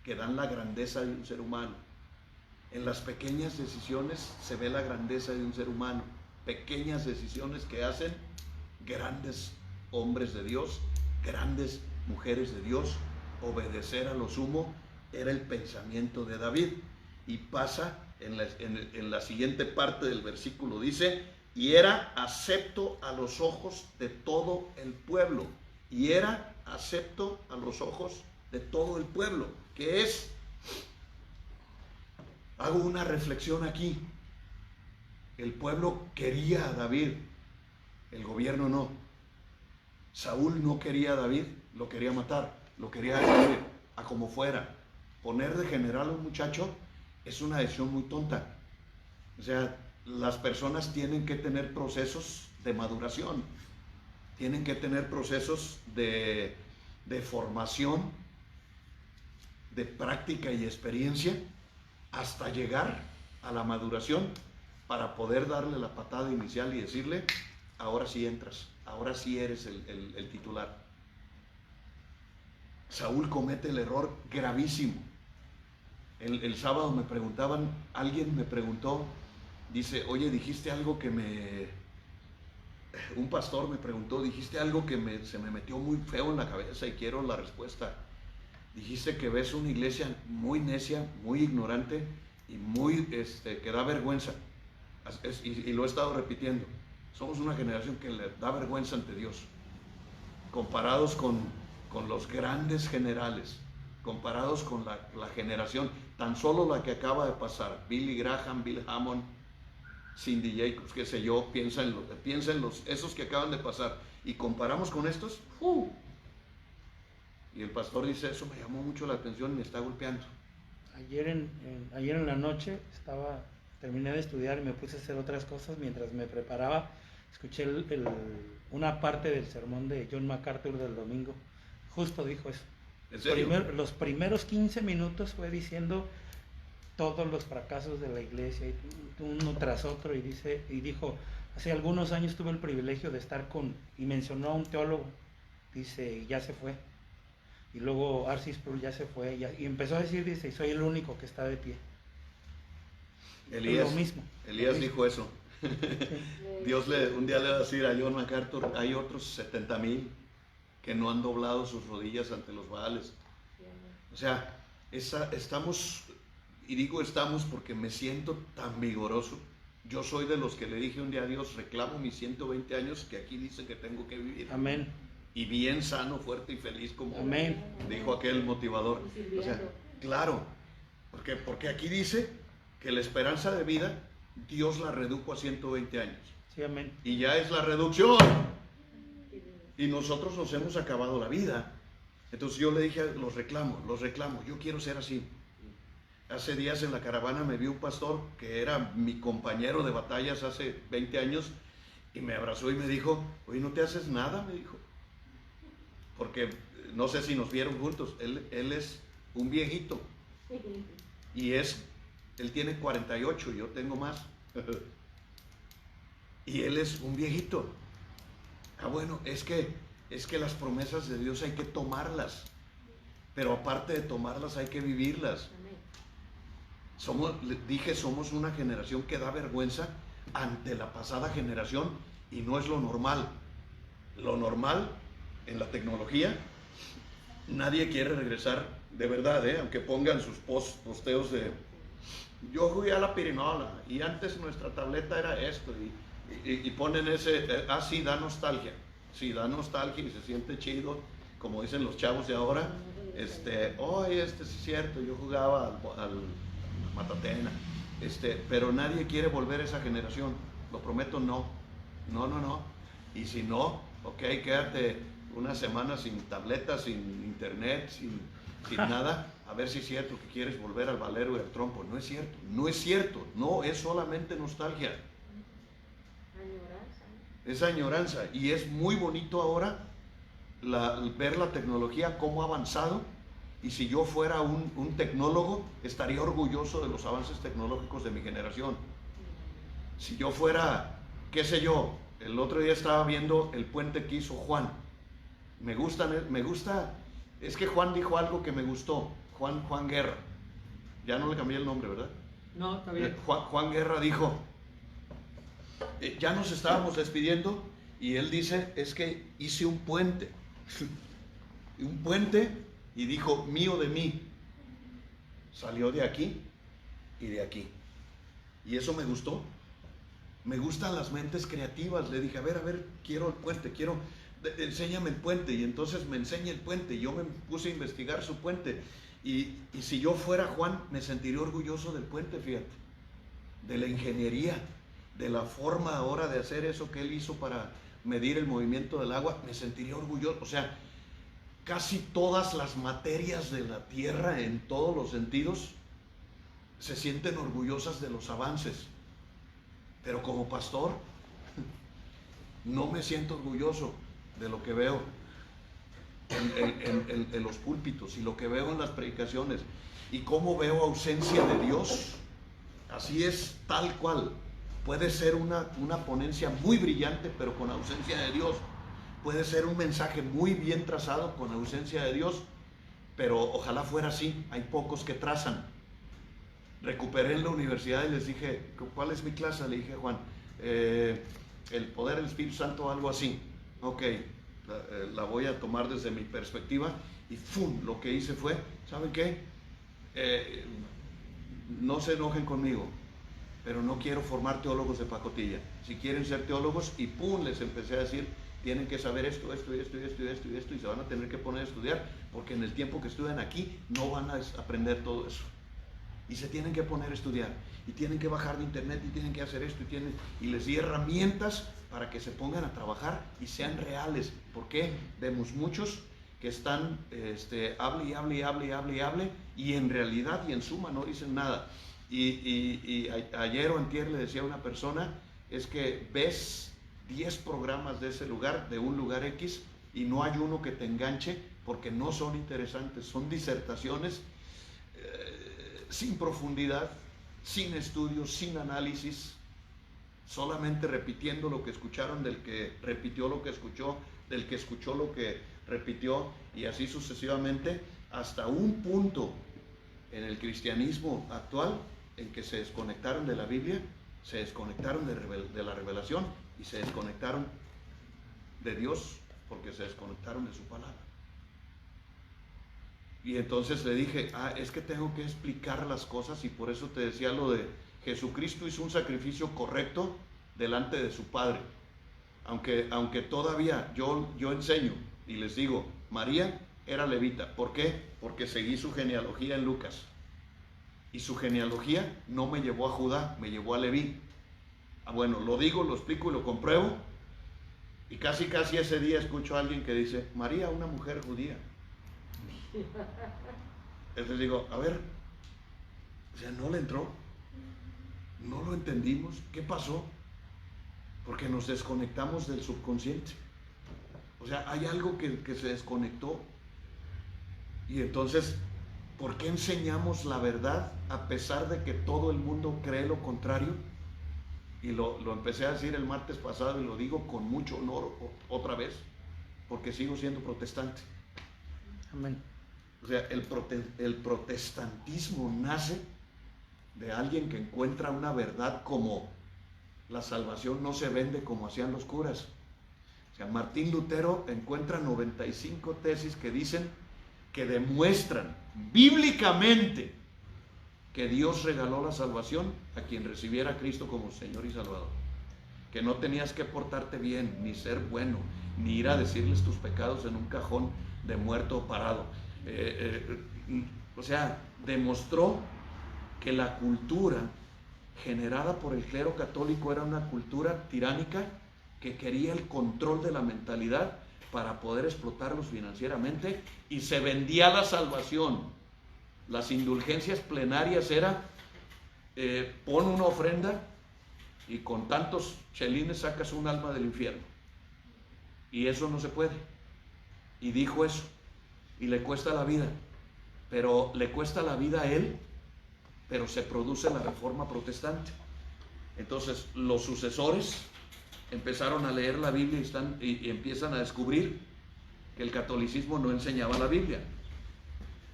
Speaker 1: que dan la grandeza de un ser humano. En las pequeñas decisiones se ve la grandeza de un ser humano. Pequeñas decisiones que hacen grandes hombres de Dios, grandes mujeres de Dios. Obedecer a lo sumo era el pensamiento de David. Y pasa en la siguiente parte del versículo, dice: y era acepto a los ojos de todo el pueblo. Y era acepto a los ojos de todo el pueblo. ¿Qué es? Hago una reflexión aquí. El pueblo quería a David, el gobierno no. Saúl no quería a David, lo quería matar, lo quería destruir, a como fuera. Poner de general a un muchacho es una decisión muy tonta. O sea, las personas tienen que tener procesos de maduración, tienen que tener procesos de formación, de práctica y experiencia, hasta llegar a la maduración para poder darle la patada inicial y decirle, ahora sí entras, ahora sí eres el titular. Saúl comete el error gravísimo. El sábado me preguntaban, alguien me preguntó, dice, oye, dijiste algo que un pastor me preguntó, dijiste algo que se me metió muy feo en la cabeza y quiero la respuesta. Dijiste que ves una iglesia muy necia, muy ignorante y muy, que da vergüenza. Y lo he estado repitiendo. Somos una generación que le da vergüenza ante Dios. Comparados con los grandes generales, comparados con la generación, tan solo la que acaba de pasar, Billy Graham, Bill Hammond, Cindy Jacobs, qué sé yo, piensa en esos que acaban de pasar, y comparamos con estos, y el pastor dice, eso me llamó mucho la atención y me está golpeando.
Speaker 3: Ayer en la noche terminé de estudiar y me puse a hacer otras cosas. Mientras me preparaba, escuché una parte del sermón de John MacArthur del domingo. Justo dijo eso.
Speaker 1: ¿En serio?
Speaker 3: Los primeros 15 minutos fue diciendo todos los fracasos de la iglesia, uno tras otro, y dijo, hace algunos años tuve el privilegio de estar y mencionó a un teólogo, dice, y ya se fue. Y luego R.C. Sproul ya se fue, y empezó a decir, dice, soy el único que está de pie.
Speaker 1: Elías,
Speaker 3: lo mismo.
Speaker 1: Elías dijo eso. Dios un día le va a decir a John MacArthur, hay otros 70,000 que no han doblado sus rodillas ante los Baales. O sea, estamos, y digo estamos porque me siento tan vigoroso. Yo soy de los que le dije un día a Dios, reclamo mis 120 años que aquí dice que tengo que vivir.
Speaker 3: Amén.
Speaker 1: Y bien sano, fuerte y feliz, como
Speaker 3: Amén.
Speaker 1: Dijo aquel motivador. O sea, claro, porque aquí dice que la esperanza de vida, Dios la redujo a 120 años.
Speaker 3: Sí, amén.
Speaker 1: Y ya es la reducción. Y nosotros nos hemos acabado la vida. Entonces yo le dije, los reclamo, yo quiero ser así. Hace días en la caravana me vi un pastor que era mi compañero de batallas hace 20 años y me abrazó y me dijo, oye, ¿no te haces nada? Me dijo. Porque no sé si nos vieron juntos, él es un viejito y él tiene 48, yo tengo más. Y él es un viejito. Ah, bueno, es que las promesas de Dios hay que tomarlas, pero aparte de tomarlas hay que vivirlas. Somos una generación que da vergüenza ante la pasada generación y no es lo normal. Lo normal en la tecnología, nadie quiere regresar de verdad, aunque pongan sus posteos de yo jugué a la pirinola y antes nuestra tableta era esto y ponen sí, da nostalgia. Sí, da nostalgia y se siente chido, como dicen los chavos de ahora. Sí es cierto, yo jugaba al Matatena. Pero nadie quiere volver a esa generación. Lo prometo, no. Y si no, ok, quédate una semana sin tableta, sin internet, sin nada, a ver si es cierto que quieres volver al valero y al trompo. No es cierto, no es solamente nostalgia. Es añoranza, y es muy bonito ahora ver la tecnología cómo ha avanzado, y si yo fuera un tecnólogo estaría orgulloso de los avances tecnológicos de mi generación. Si yo fuera, qué sé yo, el otro día estaba viendo el puente que hizo Juan. Me gusta, es que Juan dijo algo que me gustó, Juan Guerra, ya no le cambié el nombre, ¿verdad?
Speaker 3: No, está bien.
Speaker 1: Juan Guerra dijo, ya nos estábamos despidiendo y él dice, es que hice un puente y dijo, mío de mí, salió de aquí y de aquí, y eso me gustó. Me gustan las mentes creativas. Le dije, a ver, quiero el puente, enséñame el puente, y entonces me enseña el puente, y yo me puse a investigar su puente, y si yo fuera Juan, me sentiría orgulloso del puente, fíjate, de la ingeniería. de la forma ahora de hacer eso que él hizo para medir el movimiento del agua, me sentiría orgulloso. O sea, casi todas las materias de la tierra, en todos los sentidos, se sienten orgullosas de los avances. Pero como pastor, no me siento orgulloso de lo que veo en los púlpitos y lo que veo en las predicaciones y cómo veo ausencia de Dios. Así es, tal cual. Puede ser una ponencia muy brillante, pero con ausencia de Dios. Puede ser un mensaje muy bien trazado con ausencia de Dios, pero ojalá fuera así. Hay pocos que trazan. Recuperé en la universidad y les dije, ¿cuál es mi clase? Le dije a Juan, el poder del Espíritu Santo, algo así. Ok, la voy a tomar desde mi perspectiva y ¡fum! Lo que hice fue, ¿saben qué? No se enojen conmigo, pero no quiero formar teólogos de pacotilla. Si quieren ser teólogos, y ¡pum! Les empecé a decir, tienen que saber esto, y se van a tener que poner a estudiar, porque en el tiempo que estudian aquí no van a aprender todo eso. Y se tienen que poner a estudiar, y tienen que bajar de internet, y tienen que hacer esto, y les di herramientas para que se pongan a trabajar y sean reales. Porque vemos muchos que están, hable, y en realidad y en suma no dicen nada. Y ayer o antier le decía a una persona, es que ves 10 programas de ese lugar, de un lugar X, y no hay uno que te enganche, porque no son interesantes, son disertaciones sin profundidad, sin estudios, sin análisis, solamente repitiendo lo que escucharon del que repitió lo que escuchó, del que escuchó lo que repitió, y así sucesivamente, hasta un punto en el cristianismo actual en que se desconectaron de la Biblia, se desconectaron de la revelación y se desconectaron de Dios, porque se desconectaron de su palabra. Y entonces le dije, es que tengo que explicar las cosas, y por eso te decía lo de Jesucristo hizo un sacrificio correcto delante de su Padre. Aunque todavía yo enseño y les digo, María era levita. ¿Por qué? Porque seguí su genealogía en Lucas. Y su genealogía no me llevó a Judá, me llevó a Leví. Bueno, lo digo, lo explico y lo compruebo. Y casi ese día escucho a alguien que dice, María, una mujer judía. Entonces digo, a ver, o sea, no le entró, no lo entendimos, ¿qué pasó? Porque nos desconectamos del subconsciente. O sea, hay algo que se desconectó. Y entonces, ¿por qué enseñamos la verdad a pesar de que todo el mundo cree lo contrario? Y lo empecé a decir el martes pasado y lo digo con mucho honor otra vez, porque sigo siendo protestante.
Speaker 3: Amén.
Speaker 1: O sea, el protestantismo nace de alguien que encuentra una verdad como la salvación no se vende como hacían los curas. O sea, Martín Lutero encuentra 95 tesis que dicen, que demuestran bíblicamente que Dios regaló la salvación a quien recibiera a Cristo como Señor y Salvador. Que no tenías que portarte bien, ni ser bueno, ni ir a decirles tus pecados en un cajón de muerto o parado. O sea, demostró que la cultura generada por el clero católico era una cultura tiránica que quería el control de la mentalidad para poder explotarlos financieramente, y se vendía la salvación. Las indulgencias plenarias era pon una ofrenda y con tantos chelines sacas un alma del infierno, y eso no se puede. Y dijo eso, y le cuesta la vida, pero le cuesta la vida a él, pero se produce la reforma protestante. Entonces los sucesores empezaron a leer la Biblia y empiezan a descubrir que el catolicismo no enseñaba la Biblia,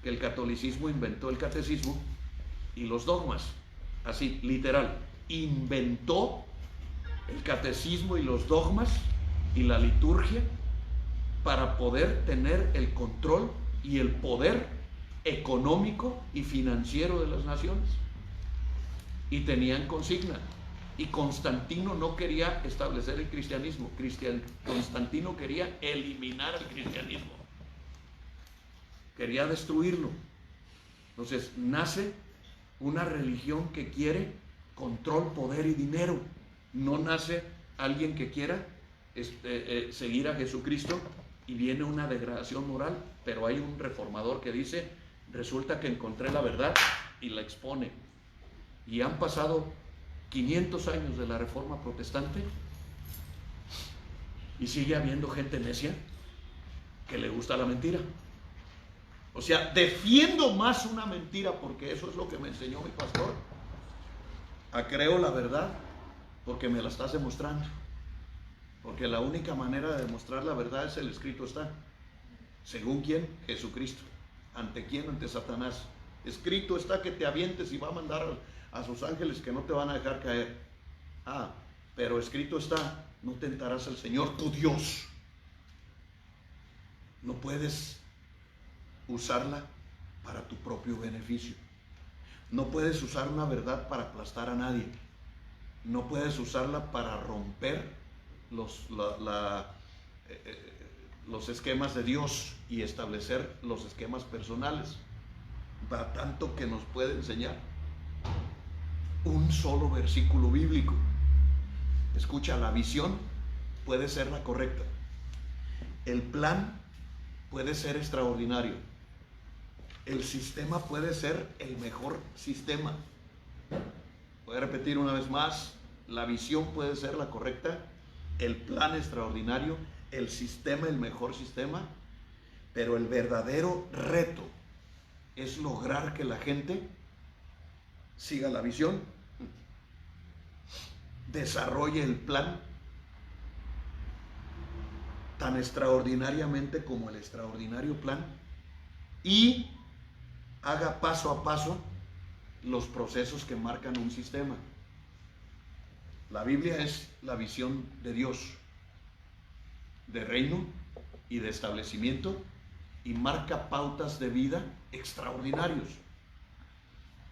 Speaker 1: que el catolicismo inventó el catecismo y los dogmas, así, literal, inventó el catecismo y los dogmas y la liturgia para poder tener el control y el poder económico y financiero de las naciones. Y tenían consigna. Y Constantino no quería establecer el cristianismo. Constantino quería eliminar el cristianismo. Quería destruirlo. Entonces nace una religión que quiere control, poder y dinero. No nace alguien que quiera seguir a Jesucristo y viene una degradación moral, pero hay un reformador que dice, resulta que encontré la verdad y la expone. Y han pasado 500 años de la Reforma Protestante y sigue habiendo gente necia que le gusta la mentira. O sea, defiendo más una mentira porque eso es lo que me enseñó mi pastor, a creo la verdad porque me la estás demostrando. Porque la única manera de demostrar la verdad es el escrito está. ¿Según quién? Jesucristo. ¿Ante quién? Ante Satanás. Escrito está que te avientes y va a mandar a sus ángeles que no te van a dejar caer. Pero escrito está, no tentarás al Señor tu Dios. No puedes usarla para tu propio beneficio. No puedes usar una verdad para aplastar a nadie. No puedes usarla para romper los esquemas de Dios y establecer los esquemas personales. Va tanto que nos puede enseñar un solo versículo bíblico. Escucha, la visión puede ser la correcta. El plan puede ser extraordinario. El sistema puede ser el mejor sistema. Voy a repetir una vez más. La visión puede ser la correcta, el plan extraordinario, el sistema el mejor sistema, pero el verdadero reto es lograr que la gente siga la visión, desarrolle el plan tan extraordinariamente como el extraordinario plan y haga paso a paso los procesos que marcan un sistema. La Biblia es la visión de Dios, de reino y de establecimiento, y marca pautas de vida extraordinarios.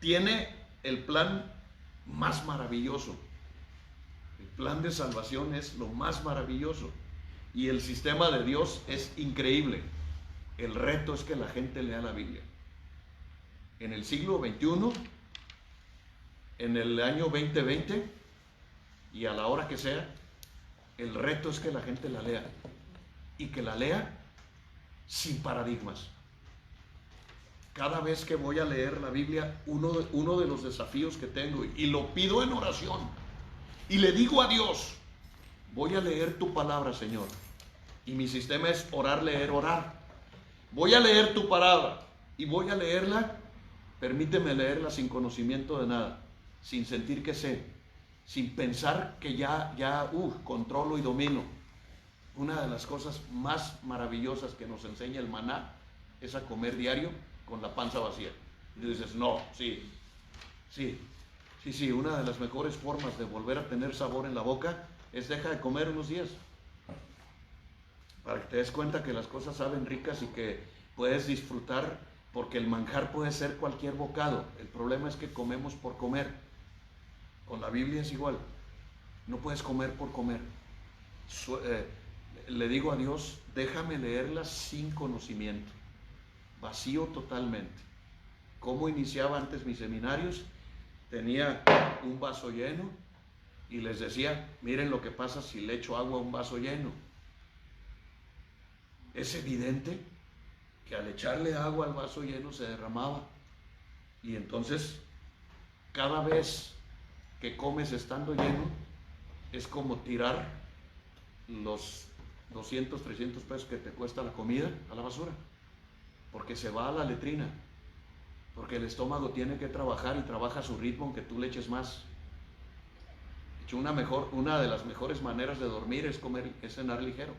Speaker 1: Tiene el plan más maravilloso. El plan de salvación es lo más maravilloso. Y el sistema de Dios es increíble. El reto es que la gente lea la Biblia. En el siglo XXI, en el año 2020, y a la hora que sea, el reto es que la gente la lea. Y que la lea sin paradigmas. Cada vez que voy a leer la Biblia, uno de los desafíos que tengo, y lo pido en oración, y le digo a Dios, voy a leer tu palabra, Señor. Y mi sistema es orar, leer, orar. Voy a leer tu palabra y voy a leerla, permíteme leerla sin conocimiento de nada, sin sentir que sé, sin pensar que ya controlo y domino. Una de las cosas más maravillosas que nos enseña el maná es a comer diario con la panza vacía. Y dices, no, sí, una de las mejores formas de volver a tener sabor en la boca es deja de comer unos días. Para que te des cuenta que las cosas saben ricas y que puedes disfrutar, porque el manjar puede ser cualquier bocado. El problema es que comemos por comer. Con la Biblia es igual. No puedes comer por comer. Le digo a Dios, déjame leerla sin conocimiento. Vacío totalmente. ¿Cómo iniciaba antes mis seminarios? Tenía un vaso lleno y les decía, miren lo que pasa si le echo agua a un vaso lleno. Es evidente que al echarle agua al vaso lleno se derramaba. Y entonces, cada vez que comes estando lleno, es como tirar los 200, 300 pesos que te cuesta la comida a la basura. Porque se va a la letrina. Porque el estómago tiene que trabajar y trabaja a su ritmo aunque tú le eches más. De hecho, una de las mejores maneras de dormir es cenar ligero.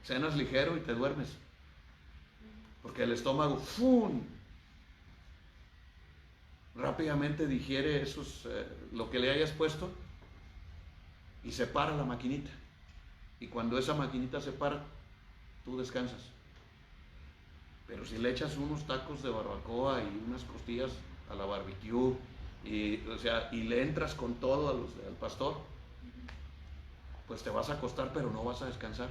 Speaker 1: Cenas ligero y te duermes. Porque el estómago rápidamente digiere lo que le hayas puesto y se para la maquinita. Y cuando esa maquinita se para, tú descansas. Pero si le echas unos tacos de barbacoa y unas costillas a la barbecue y le entras con todo al pastor, pues te vas a acostar pero no vas a descansar.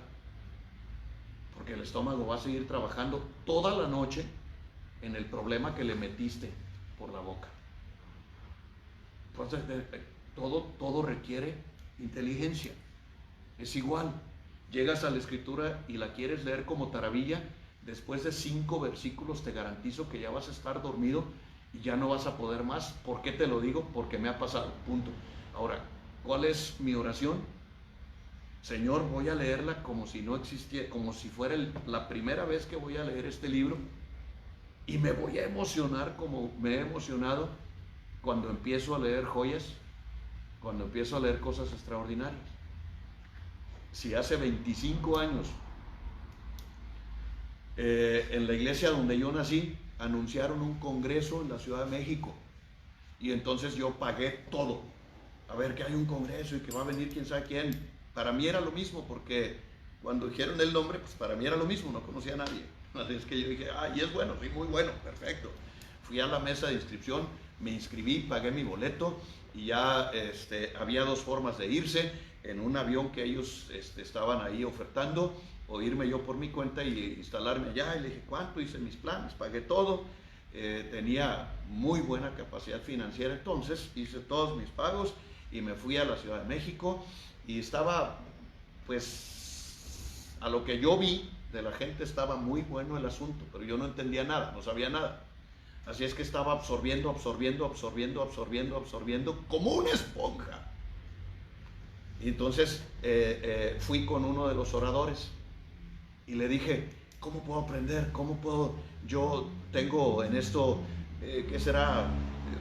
Speaker 1: Porque el estómago va a seguir trabajando toda la noche en el problema que le metiste por la boca. Entonces, todo requiere inteligencia. Es igual, llegas a la escritura y la quieres leer como taravilla, después de 5 versículos te garantizo que ya vas a estar dormido y ya no vas a poder más. ¿Por qué te lo digo? Porque me ha pasado, punto. Ahora, ¿cuál es mi oración? Señor, voy a leerla como si no existiera, como si fuera la primera vez que voy a leer este libro, y me voy a emocionar como me he emocionado cuando empiezo a leer joyas, cuando empiezo a leer cosas extraordinarias. Si hace 25 años en la iglesia donde yo nací anunciaron un congreso en la Ciudad de México, y entonces yo pagué todo, a ver que hay un congreso y que va a venir quién sabe quién. Para mí era lo mismo, porque cuando dijeron el nombre, pues para mí era lo mismo, no conocía a nadie. Así es que yo dije, y es bueno, sí, muy bueno, perfecto. Fui a la mesa de inscripción, me inscribí, pagué mi boleto, y ya había 2 formas de irse: en un avión que ellos estaban ahí ofertando, o irme yo por mi cuenta y instalarme allá. Y le dije, ¿cuánto? Hice mis planes, pagué todo, tenía muy buena capacidad financiera, entonces hice todos mis pagos y me fui a la Ciudad de México. Y estaba, pues, a lo que yo vi de la gente, estaba muy bueno el asunto, pero yo no entendía nada, no sabía nada. Así es que estaba absorbiendo como una esponja. Y entonces fui con uno de los oradores y le dije, ¿cómo puedo aprender? ¿Cómo puedo? Yo tengo en esto, ¿qué será?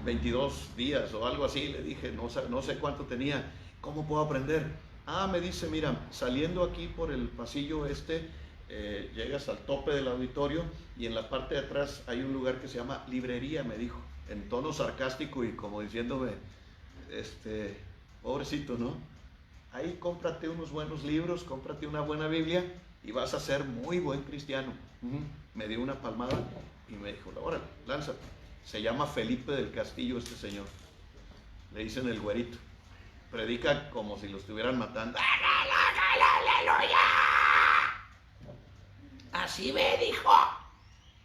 Speaker 1: 22 días o algo así. Le dije, no sé cuánto tenía. ¿Cómo puedo aprender? Me dice, mira, saliendo aquí por el pasillo llegas al tope del auditorio y en la parte de atrás hay un lugar que se llama librería, me dijo, en tono sarcástico y como diciéndome, pobrecito, ¿no? Ahí cómprate unos buenos libros, cómprate una buena Biblia y vas a ser muy buen cristiano. Me dio una palmada y me dijo, órale, lánzate. Se llama Felipe del Castillo este señor. Le dicen el güerito. Predica como si lo estuvieran matando. ¡Aleluya! Así me dijo.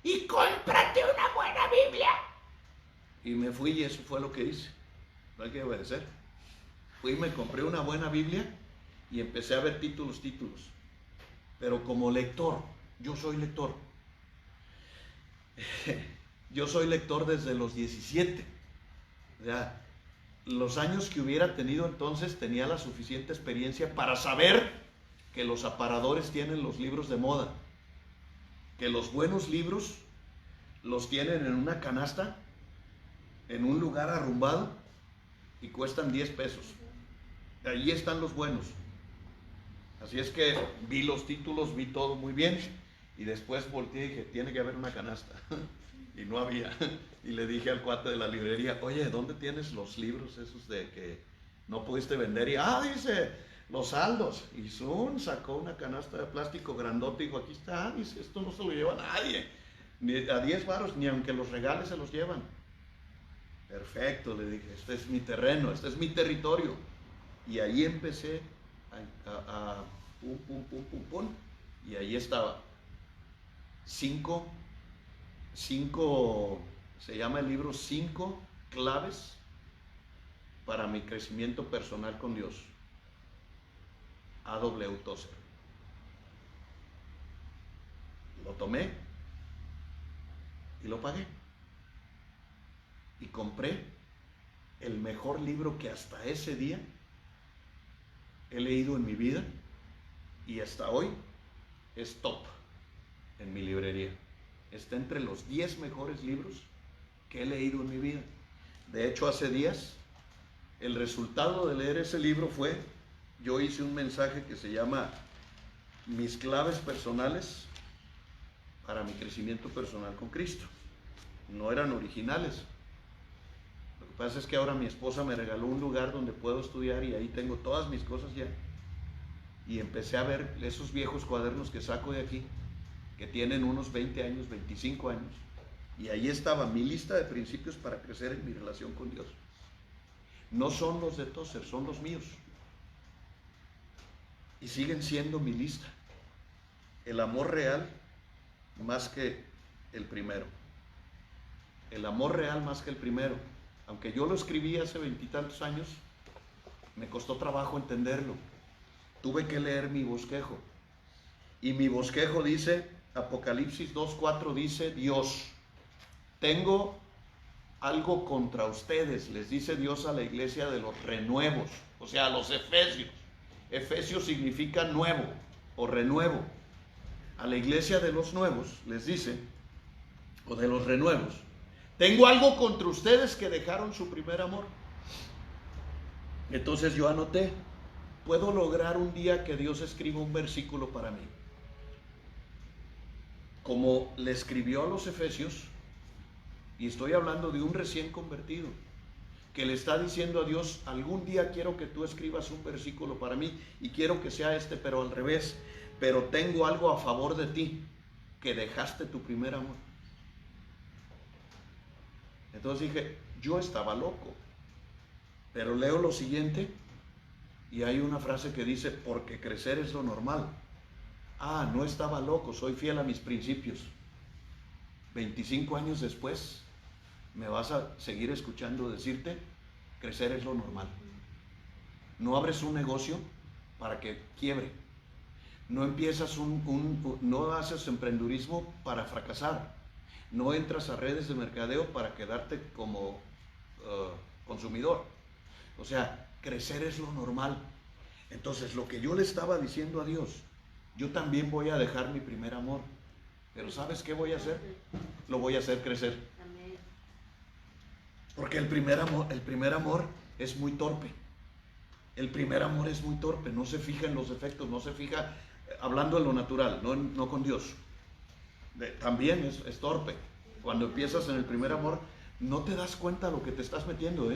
Speaker 1: Y cómprate una buena Biblia. Y me fui y eso fue lo que hice. No hay que obedecer. Fui y me compré una buena Biblia y empecé a ver títulos. Pero como lector, yo soy lector. Yo soy lector desde los 17. O sea, los años que hubiera tenido entonces, tenía la suficiente experiencia para saber que los aparadores tienen los libros de moda, que los buenos libros los tienen en una canasta, en un lugar arrumbado, y cuestan 10 pesos. Allí están los buenos. Así es que vi los títulos, vi todo muy bien, y después volteé y dije, tiene que haber una canasta. Y no había. Y le dije al cuate de la librería, oye, ¿dónde tienes los libros esos de que no pudiste vender? Y, dice, los saldos. Y sacó una canasta de plástico grandote y dijo, aquí está. Dice, esto no se lo lleva nadie. Ni a 10 varos, ni aunque los regales se los llevan. Perfecto, le dije, este es mi terreno, este es mi territorio. Y ahí empecé a pum. Y ahí estaba. 5, se llama el libro 5 claves para mi crecimiento personal con Dios. A.W. Tozer. Lo tomé y lo pagué. Y compré el mejor libro que hasta ese día he leído en mi vida, y hasta hoy es top en mi librería. Está entre los 10 mejores libros que he leído en mi vida. De hecho, hace días, el resultado de leer ese libro fue, yo hice un mensaje que se llama Mis claves personales para mi crecimiento personal con Cristo. No eran originales. Lo que pasa es que ahora mi esposa me regaló un lugar donde puedo estudiar y ahí tengo todas mis cosas ya. Y empecé a ver esos viejos cuadernos que saco de aquí, que tienen unos 20 años, 25 años. Y ahí estaba mi lista de principios para crecer en mi relación con Dios. No son los de Tozer, son los míos. Y siguen siendo mi lista. El amor real más que el primero. El amor real más que el primero. Aunque yo lo escribí hace 20 y tantos años, Me costó trabajo entenderlo. Tuve que leer mi bosquejo. Y mi bosquejo dice, Apocalipsis 2:4 dice, Dios, tengo algo contra ustedes, les dice Dios a la iglesia de los renuevos, o sea, a los efesios. Efesios significa nuevo o renuevo. A la iglesia de los nuevos les dice, o de los renuevos, tengo algo contra ustedes que dejaron su primer amor. Entonces yo anoté, puedo lograr un día que Dios escriba un versículo para mí, como le escribió a los efesios. Y estoy hablando de un recién convertido que le está diciendo a Dios, algún día quiero que tú escribas un versículo para mí y quiero que sea este, pero al revés. Pero tengo algo a favor de ti, que dejaste tu primer amor. Entonces dije, yo estaba loco. Pero leo lo siguiente y hay una frase que dice, porque crecer es lo normal. Ah, no estaba loco, soy fiel a mis principios. 25 años después, me vas a seguir escuchando decirte, crecer es lo normal. No abres un negocio para que quiebre. No empiezas no haces emprendurismo para fracasar. No entras a redes de mercadeo para quedarte como consumidor. O sea, crecer es lo normal. Entonces, lo que yo le estaba diciendo a Dios, yo también voy a dejar mi primer amor. Pero ¿sabes qué voy a hacer? Lo voy a hacer crecer. Porque el primer amor es muy torpe. El primer amor es muy torpe, no se fija en los efectos, no se fija, hablando de lo natural, no con Dios. También es torpe. Cuando empiezas en el primer amor, no te das cuenta de lo que te estás metiendo,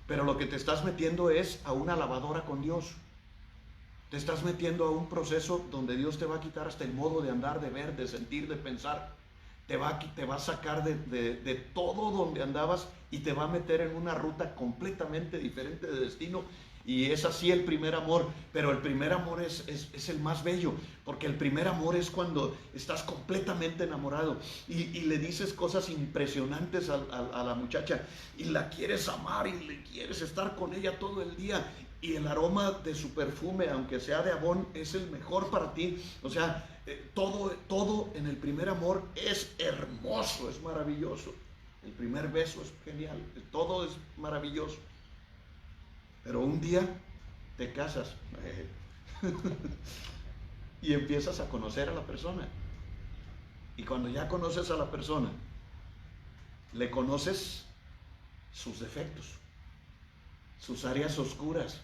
Speaker 1: pero lo que te estás metiendo es a una lavadora con Dios. Te estás metiendo a un proceso donde Dios te va a quitar hasta el modo de andar, de ver, de sentir, de pensar. Te va a sacar de todo donde andabas y te va a meter en una ruta completamente diferente de destino. Y es así el primer amor, pero el primer amor es el más bello, porque el primer amor es cuando estás completamente enamorado y le dices cosas impresionantes a la muchacha y la quieres amar y le quieres estar con ella todo el día. Y el aroma de su perfume, aunque sea de Avon, es el mejor para ti. O sea, todo en el primer amor es hermoso, es maravilloso. El primer beso es genial, todo es maravilloso. Pero un día te casas y empiezas a conocer a la persona. Y cuando ya conoces a la persona, le conoces sus defectos, sus áreas oscuras.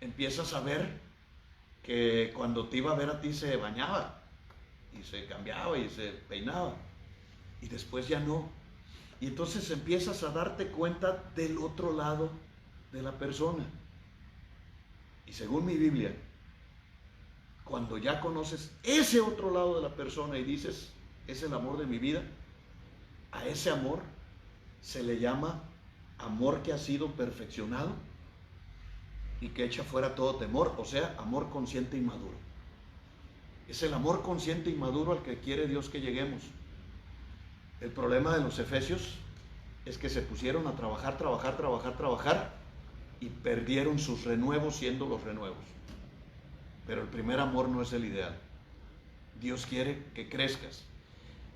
Speaker 1: Empiezas a ver que cuando te iba a ver a ti se bañaba y se cambiaba y se peinaba y después ya no. Y entonces empiezas a darte cuenta del otro lado de la persona. Y según mi Biblia, cuando ya conoces ese otro lado de la persona y dices, es el amor de mi vida, a ese amor se le llama amor que ha sido perfeccionado y que echa fuera todo temor, o sea, amor consciente y maduro. Es el amor consciente y maduro al que quiere Dios que lleguemos. El problema de los efesios es que se pusieron a trabajar y perdieron sus renuevos siendo los renuevos. Pero el primer amor no es el ideal. Dios quiere que crezcas.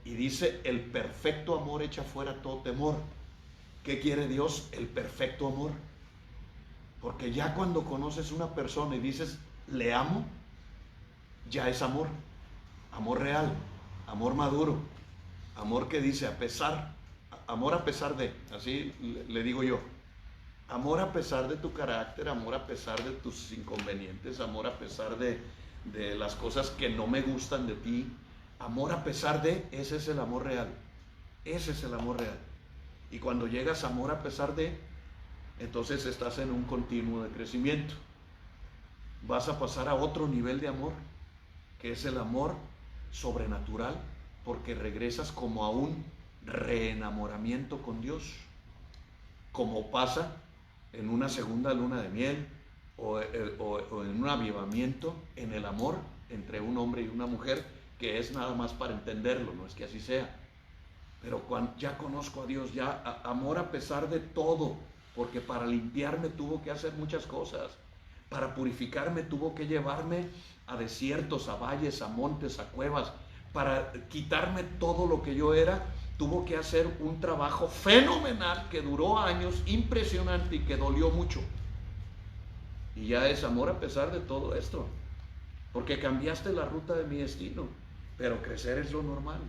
Speaker 1: Y dice, el perfecto amor echa fuera todo temor. ¿Qué quiere Dios? El perfecto amor. Porque ya cuando conoces una persona y dices, le amo, ya es amor. Amor real, amor maduro, amor que dice amor a pesar de, así le digo yo, amor a pesar de tu carácter, amor a pesar de tus inconvenientes, amor a pesar de las cosas que no me gustan de ti, amor a pesar de, ese es el amor real, ese es el amor real. Y cuando llegas a amor a pesar de, entonces estás en un continuo de crecimiento. Vas a pasar a otro nivel de amor, que es el amor sobrenatural, porque regresas como a un reenamoramiento con Dios, como pasa en una segunda luna de miel o en un avivamiento en el amor entre un hombre y una mujer, que es nada más para entenderlo, no es que así sea. Pero cuando ya conozco a Dios, ya amor a pesar de todo, porque para limpiarme tuvo que hacer muchas cosas. Para purificarme tuvo que llevarme a desiertos, a valles, a montes, a cuevas. Para quitarme todo lo que yo era, tuvo que hacer un trabajo fenomenal que duró años, impresionante y que dolió mucho. Y ya es amor a pesar de todo esto, porque cambiaste la ruta de mi destino, pero crecer es lo normal.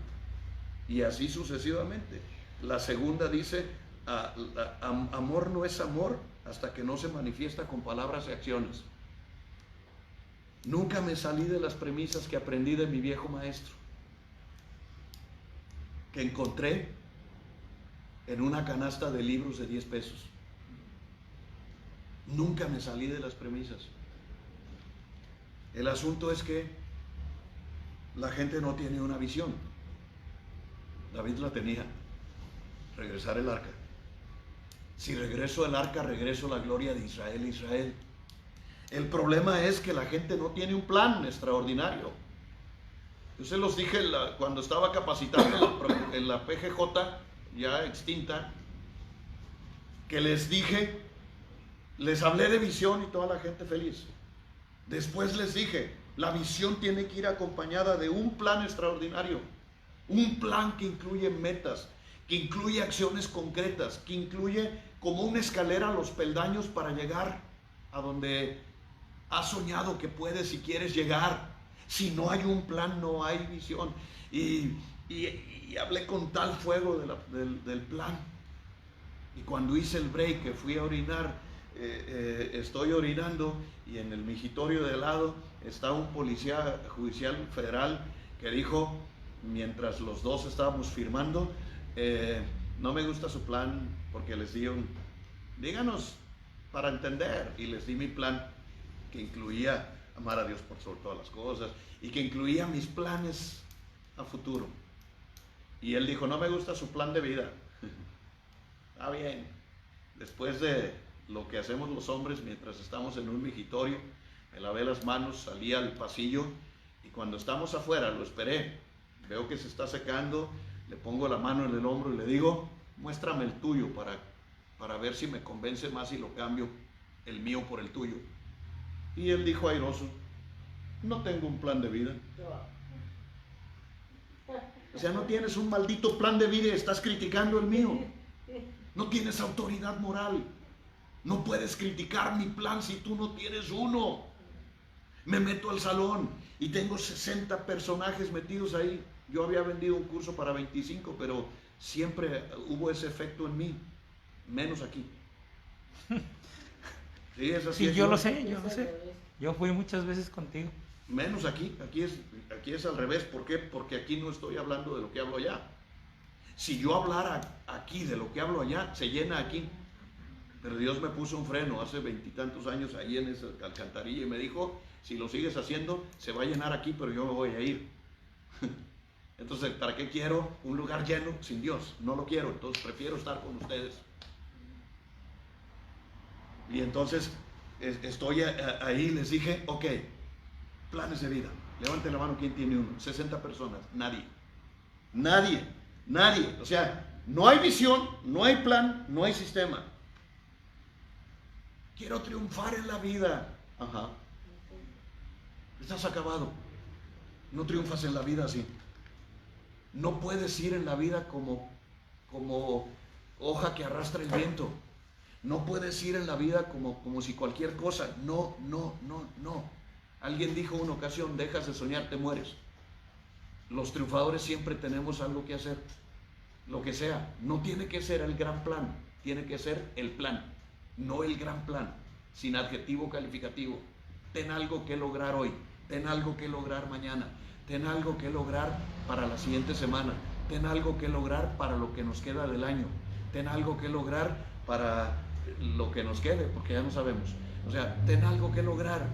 Speaker 1: Y así sucesivamente. La segunda dice, amor no es amor hasta que no se manifiesta con palabras y acciones. Nunca me salí de las premisas que aprendí de mi viejo maestro, que encontré en una canasta de libros de 10 pesos. Nunca me salí de las premisas. El asunto es que la gente no tiene una visión. David la tenía. Regresar el arca. Si regreso el arca, regreso la gloria de Israel, Israel. El problema es que la gente no tiene un plan extraordinario. Yo se los dije cuando estaba capacitando en la PGJ, ya extinta, que les dije, les hablé de visión y toda la gente feliz. Después les dije, la visión tiene que ir acompañada de un plan extraordinario. Un plan que incluye metas, que incluye acciones concretas, que incluye como una escalera los peldaños para llegar a donde has soñado que puedes y quieres llegar. Si no hay un plan, no hay visión. Y hablé con tal fuego del plan. Y cuando hice el break, que fui a orinar, estoy orinando y en el migitorio de lado está un policía judicial federal que dijo, mientras los dos estábamos firmando, no me gusta su plan, porque les di díganos para entender, y les di mi plan, que incluía amar a Dios por sobre todas las cosas, y que incluía mis planes a futuro. Y él dijo, no me gusta su plan de vida. Está bien. Después de lo que hacemos los hombres mientras estamos en un migitorio, me lavé las manos, salí al pasillo, y cuando estamos afuera, lo esperé, veo que se está secando, le pongo la mano en el hombro y le digo, muéstrame el tuyo para ver si me convence más y lo cambio el mío por el tuyo. Y él dijo airoso, no tengo un plan de vida. O sea, no tienes un maldito plan de vida y estás criticando el mío. No tienes autoridad moral. No puedes criticar mi plan si tú no tienes uno. Me meto al salón y tengo 60 personajes metidos ahí. Yo había vendido un curso para 25, pero siempre hubo ese efecto en mí, menos aquí. Sí, es así.
Speaker 3: Sí, yo lo sé. Yo fui muchas veces contigo.
Speaker 1: Menos aquí es al revés. ¿Por qué? Porque aquí no estoy hablando de lo que hablo allá. Si yo hablara aquí de lo que hablo allá, se llena aquí. Pero Dios me puso un freno hace 20 y tantos años ahí en esa alcantarilla y me dijo, si lo sigues haciendo, se va a llenar aquí, pero yo me voy a ir. Entonces, ¿para qué quiero un lugar lleno sin Dios? No lo quiero, entonces prefiero estar con ustedes. Y entonces estoy ahí, les dije, ok, planes de vida. Levanten la mano, ¿quién tiene uno? 60 personas, nadie. O sea, no hay visión, no hay plan, no hay sistema. Quiero triunfar en la vida. Ajá. Estás acabado. No triunfas en la vida así. No puedes ir en la vida como hoja que arrastra el viento. No puedes ir en la vida como si cualquier cosa. No. Alguien dijo una ocasión, dejas de soñar, te mueres. Los triunfadores siempre tenemos algo que hacer. Lo que sea. No tiene que ser el gran plan. Tiene que ser el plan. No el gran plan. Sin adjetivo calificativo. Ten algo que lograr hoy. Ten algo que lograr mañana. Ten algo que lograr para la siguiente semana. Ten algo que lograr para lo que nos queda del año. Ten algo que lograr para lo que nos quede, porque ya no sabemos. O sea, ten algo que lograr.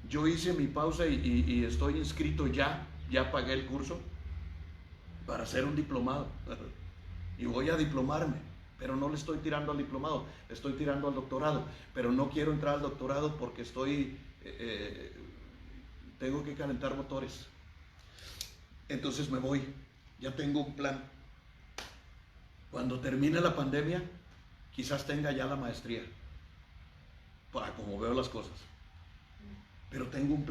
Speaker 1: Yo hice mi pausa y estoy inscrito ya pagué el curso para hacer un diplomado. Y voy a diplomarme, pero no le estoy tirando al diplomado, le estoy tirando al doctorado. Pero no quiero entrar al doctorado porque tengo que calentar motores. Entonces me voy, ya tengo un plan. Cuando termine la pandemia, Quizás tenga ya la maestría, para como veo las cosas. Pero tengo un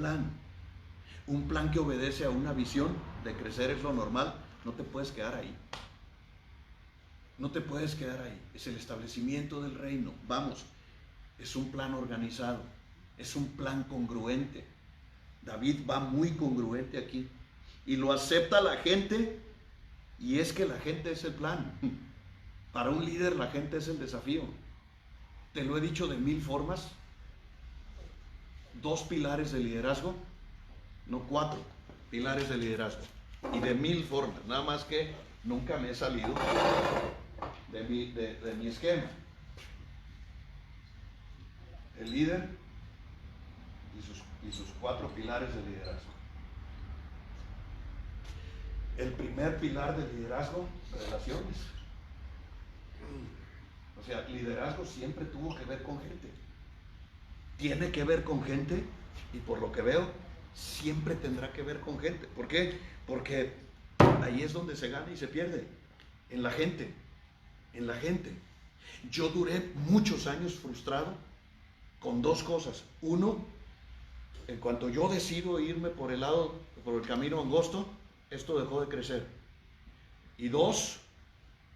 Speaker 1: plan que obedece a una visión de crecer es lo normal. No te puedes quedar ahí. No te puedes quedar ahí. Es el establecimiento del reino. Vamos, es un plan organizado, es un plan congruente. David va muy congruente aquí. Y lo acepta la gente, y es que la gente es el plan. Para un líder la gente es el desafío. Te lo he dicho de 1000 formas. 2 pilares de liderazgo, no 4 pilares de liderazgo. Y de 1000 formas, nada más que nunca me he salido de mi esquema. El líder y sus 4 pilares de liderazgo. El primer pilar de liderazgo, relaciones. O sea, liderazgo siempre tuvo que ver con gente. Tiene que ver con gente, y por lo que veo, siempre tendrá que ver con gente. ¿Por qué? Porque ahí es donde se gana y se pierde. En la gente. En la gente. Yo duré muchos años frustrado con 2 cosas. Uno, en cuanto yo decido irme por el camino angosto, esto dejó de crecer. Y 2,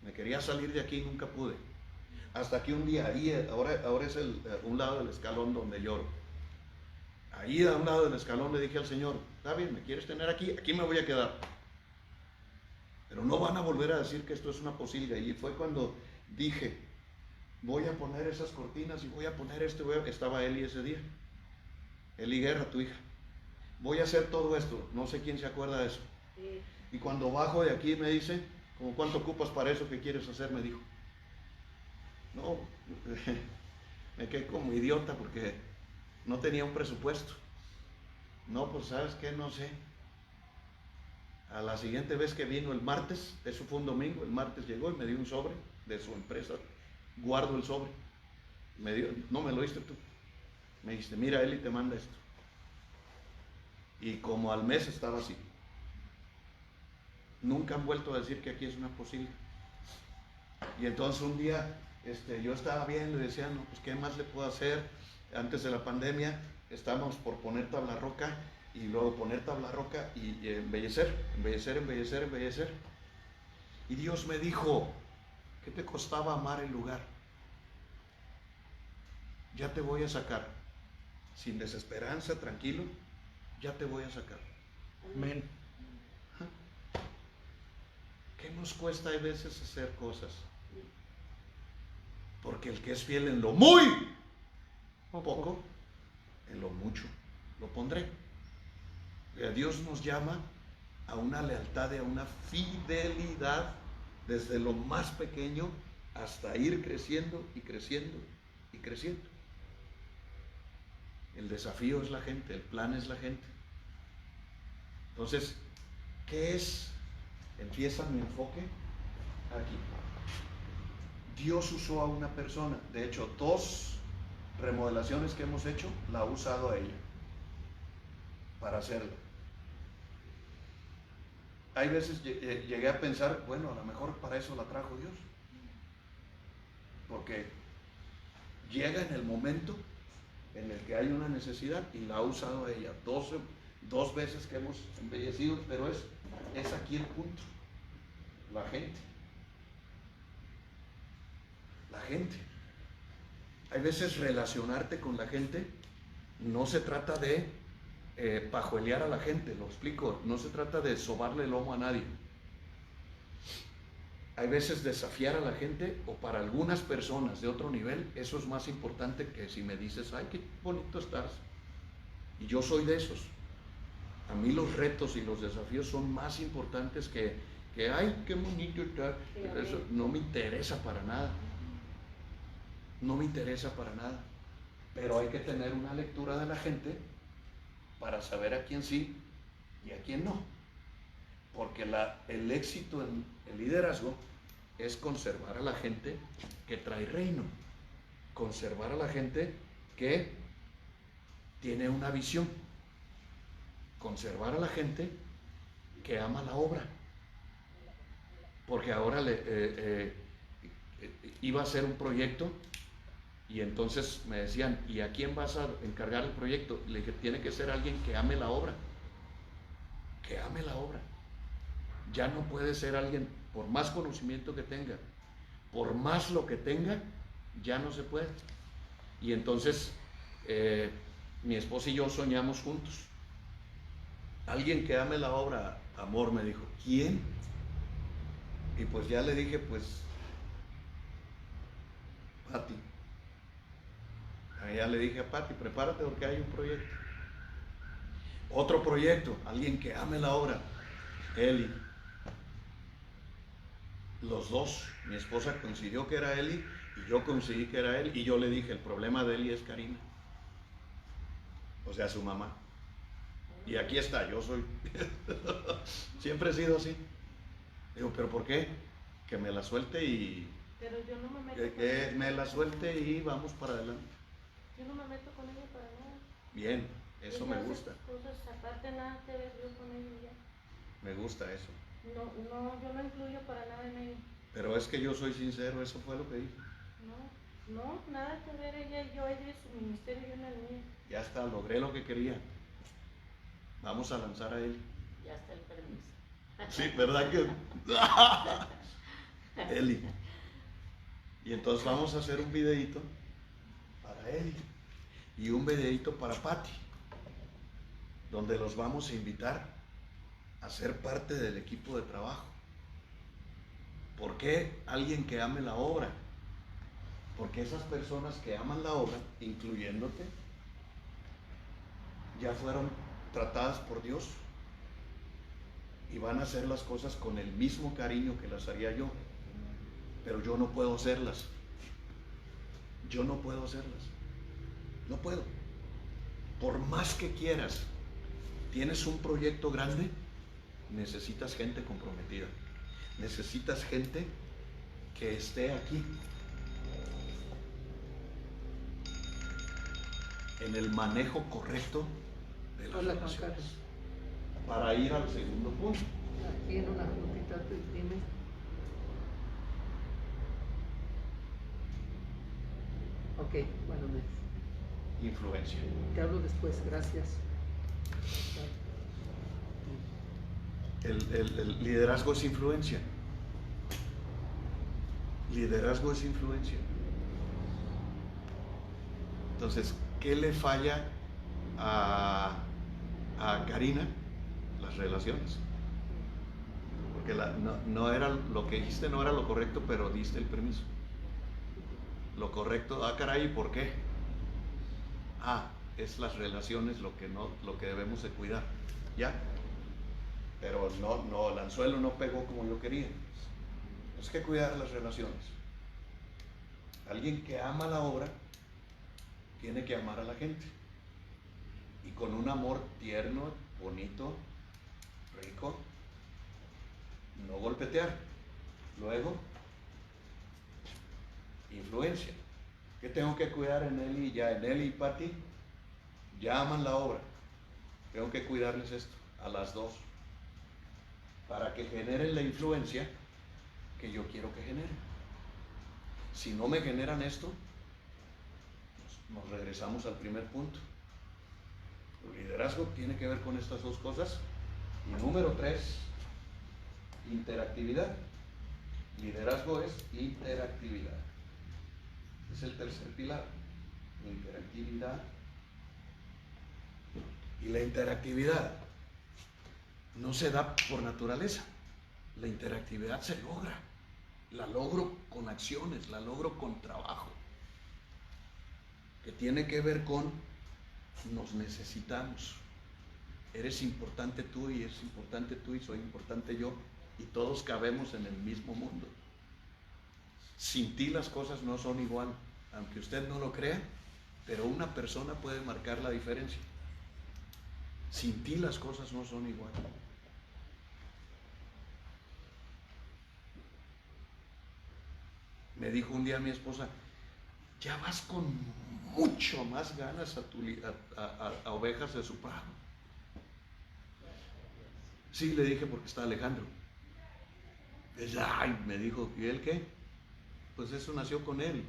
Speaker 1: me quería salir de aquí y nunca pude. Hasta que un día, ahora es un lado del escalón donde lloro. Ahí a un lado del escalón le dije al Señor, está bien, ¿me quieres tener aquí? Aquí me voy a quedar. Pero no van a volver a decir que esto es una posilga. Y fue cuando dije, voy a poner esas cortinas y voy a poner esto. Estaba Eli ese día. Eli Guerra, tu hija. Voy a hacer todo esto. No sé quién se acuerda de eso.
Speaker 2: Sí.
Speaker 1: Y cuando bajo de aquí me dice, ¿cómo cuánto ocupas para eso que quieres hacer? Me dijo. No, me quedé como idiota porque no tenía un presupuesto. No, pues ¿sabes qué? No sé. A la siguiente vez que vino el martes, eso fue un domingo, el martes llegó y me dio un sobre de su empresa. Guardo el sobre. No me lo diste tú. Me dijiste, mira, Eli te manda esto. Y como al mes estaba así. Nunca han vuelto a decir que aquí es una posible. Y entonces un día yo estaba viendo y decía, no, pues ¿qué más le puedo hacer? Antes de la pandemia estábamos por poner tabla roca y luego poner tabla roca y embellecer. Y Dios me dijo, ¿qué te costaba amar el lugar? Ya te voy a sacar. Sin desesperanza, tranquilo, ya te voy a sacar.
Speaker 3: Amén.
Speaker 1: ¿Qué nos cuesta a veces hacer cosas? Porque el que es fiel en lo muy poco, en lo mucho lo pondré. Dios nos llama a una lealtad y a una fidelidad desde lo más pequeño hasta ir creciendo y creciendo y creciendo. El desafío es la gente, el plan es la gente. Entonces, ¿qué es? Empieza mi enfoque aquí. Dios usó a una persona. De hecho, 2 remodelaciones que hemos hecho, la ha usado a ella para hacerlo. Hay veces llegué a pensar, bueno, a lo mejor para eso la trajo Dios. Porque llega en el momento en el que hay una necesidad y la ha usado a ella. 2 veces que hemos embellecido, pero es aquí el punto. La gente. La gente. Hay veces relacionarte con la gente no se trata de pajuelear a la gente, lo explico, no se trata de sobarle el lomo a nadie. Hay veces desafiar a la gente, o para algunas personas de otro nivel, eso es más importante que si me dices, ay, qué bonito estás. Y yo soy de esos. A mí los retos y los desafíos son más importantes que ay, qué bonito está. Eso no me interesa para nada. No me interesa para nada. Pero hay que tener una lectura de la gente para saber a quién sí y a quién no. Porque el éxito en el liderazgo es conservar a la gente que trae reino. Conservar a la gente que tiene una visión. Conservar a la gente que ama la obra. Porque ahora iba a hacer un proyecto y entonces me decían, ¿y a quién vas a encargar el proyecto? Le dije, tiene que ser alguien que ame la obra, que ame la obra. Ya no puede ser alguien, por más conocimiento que tenga, por más lo que tenga, ya no se puede. Y entonces mi esposa y yo soñamos juntos. Alguien que ame la obra, amor, me dijo, ¿quién? Y pues ya le dije, pues, Pati. Ya le dije a Pati, prepárate porque hay un proyecto. Otro proyecto, alguien que ame la obra, Eli. Los dos, mi esposa coincidió que era Eli y yo coincidí que era él, y yo le dije, el problema de Eli es Karina, o sea, su mamá. Y aquí está, yo soy, siempre he sido así. Digo, ¿pero por qué? Que me la suelte y...
Speaker 2: Pero yo no me meto
Speaker 1: que me la suelte y vamos para adelante.
Speaker 2: Yo no me meto con ella para nada.
Speaker 1: Bien, eso
Speaker 2: Ella
Speaker 1: me
Speaker 2: hace
Speaker 1: gusta.
Speaker 2: Cosas aparte, nada que ver yo con ella y ya.
Speaker 1: Me gusta eso.
Speaker 2: No, yo no incluyo para nada en ella.
Speaker 1: Pero es que yo soy sincero, eso fue lo que dije.
Speaker 2: No, nada que ver ella y yo, ella es su ministerio y yo en el mío.
Speaker 1: Ya está, logré lo que quería. Vamos a lanzar a él.
Speaker 2: Ya está el permiso.
Speaker 1: Sí, ¿verdad que? Eli. Y entonces vamos a hacer un videíto para Eli y un videíto para Patti, donde los vamos a invitar a ser parte del equipo de trabajo. ¿Por qué alguien que ame la obra? Porque esas personas que aman la obra, incluyéndote, ya fueron tratadas por Dios y van a hacer las cosas con el mismo cariño que las haría yo. Pero yo no puedo hacerlas. Yo no puedo hacerlas. No puedo. Por más que quieras, tienes un proyecto grande, necesitas gente comprometida. Necesitas gente que esté aquí en el manejo correcto de las
Speaker 4: Hola, Juan
Speaker 1: relaciones.
Speaker 4: Carlos.
Speaker 1: Para ir al segundo punto.
Speaker 4: Aquí en una juntita, dime. Ok, bueno,
Speaker 1: Influencia.
Speaker 4: te hablo después, gracias.
Speaker 1: El liderazgo es influencia. Liderazgo es influencia. Entonces, ¿qué le falla a Karina? Las relaciones. Porque no era lo que dijiste, no era lo correcto, pero diste el permiso. Lo correcto, caray, ¿por qué? Es las relaciones lo que debemos de cuidar. ¿Ya? Pero el anzuelo no pegó como yo quería. Es que cuidar las relaciones. Alguien que ama la obra tiene que amar a la gente. Y con un amor tierno, bonito, rico, no golpetear. Luego, influencia. ¿Qué tengo que cuidar en él y ya? En él y Patti ya aman la obra. Tengo que cuidarles esto, a las dos, para que generen la influencia que yo quiero que generen. Si no me generan esto, nos regresamos al primer punto. El liderazgo tiene que ver con estas dos cosas. Y número 3, interactividad. Liderazgo es interactividad. Es el tercer pilar. Interactividad. Y la interactividad no se da por naturaleza. La interactividad se logra. La logro con acciones, la logro con trabajo. Que tiene que ver con nos necesitamos. Eres importante tú y es importante tú y soy importante yo. Y todos cabemos en el mismo mundo. Sin ti las cosas no son igual. Aunque usted no lo crea, pero una persona puede marcar la diferencia. Sin ti las cosas no son igual. Me dijo un día mi esposa, ya vas con mucho más ganas a Ovejas de su Prado. Sí, le dije porque está Alejandro. Ay, me dijo, ¿y él qué? pues eso nació con él.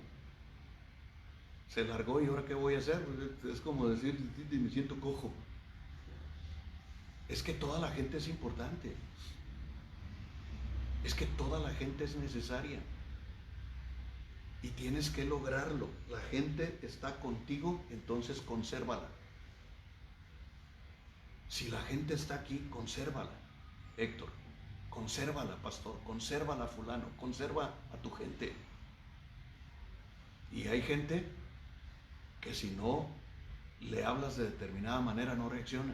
Speaker 1: Se largó y ahora qué voy a hacer. Es como decir, me siento cojo. Es que toda la gente es importante. Es que toda la gente es necesaria. Y tienes que lograrlo. La gente está contigo, entonces consérvala. Si la gente está aquí, consérvala, Héctor. Consérvala, pastor. Consérvala, fulano. Conserva a tu gente. Y hay gente que si no le hablas de determinada manera no reacciona.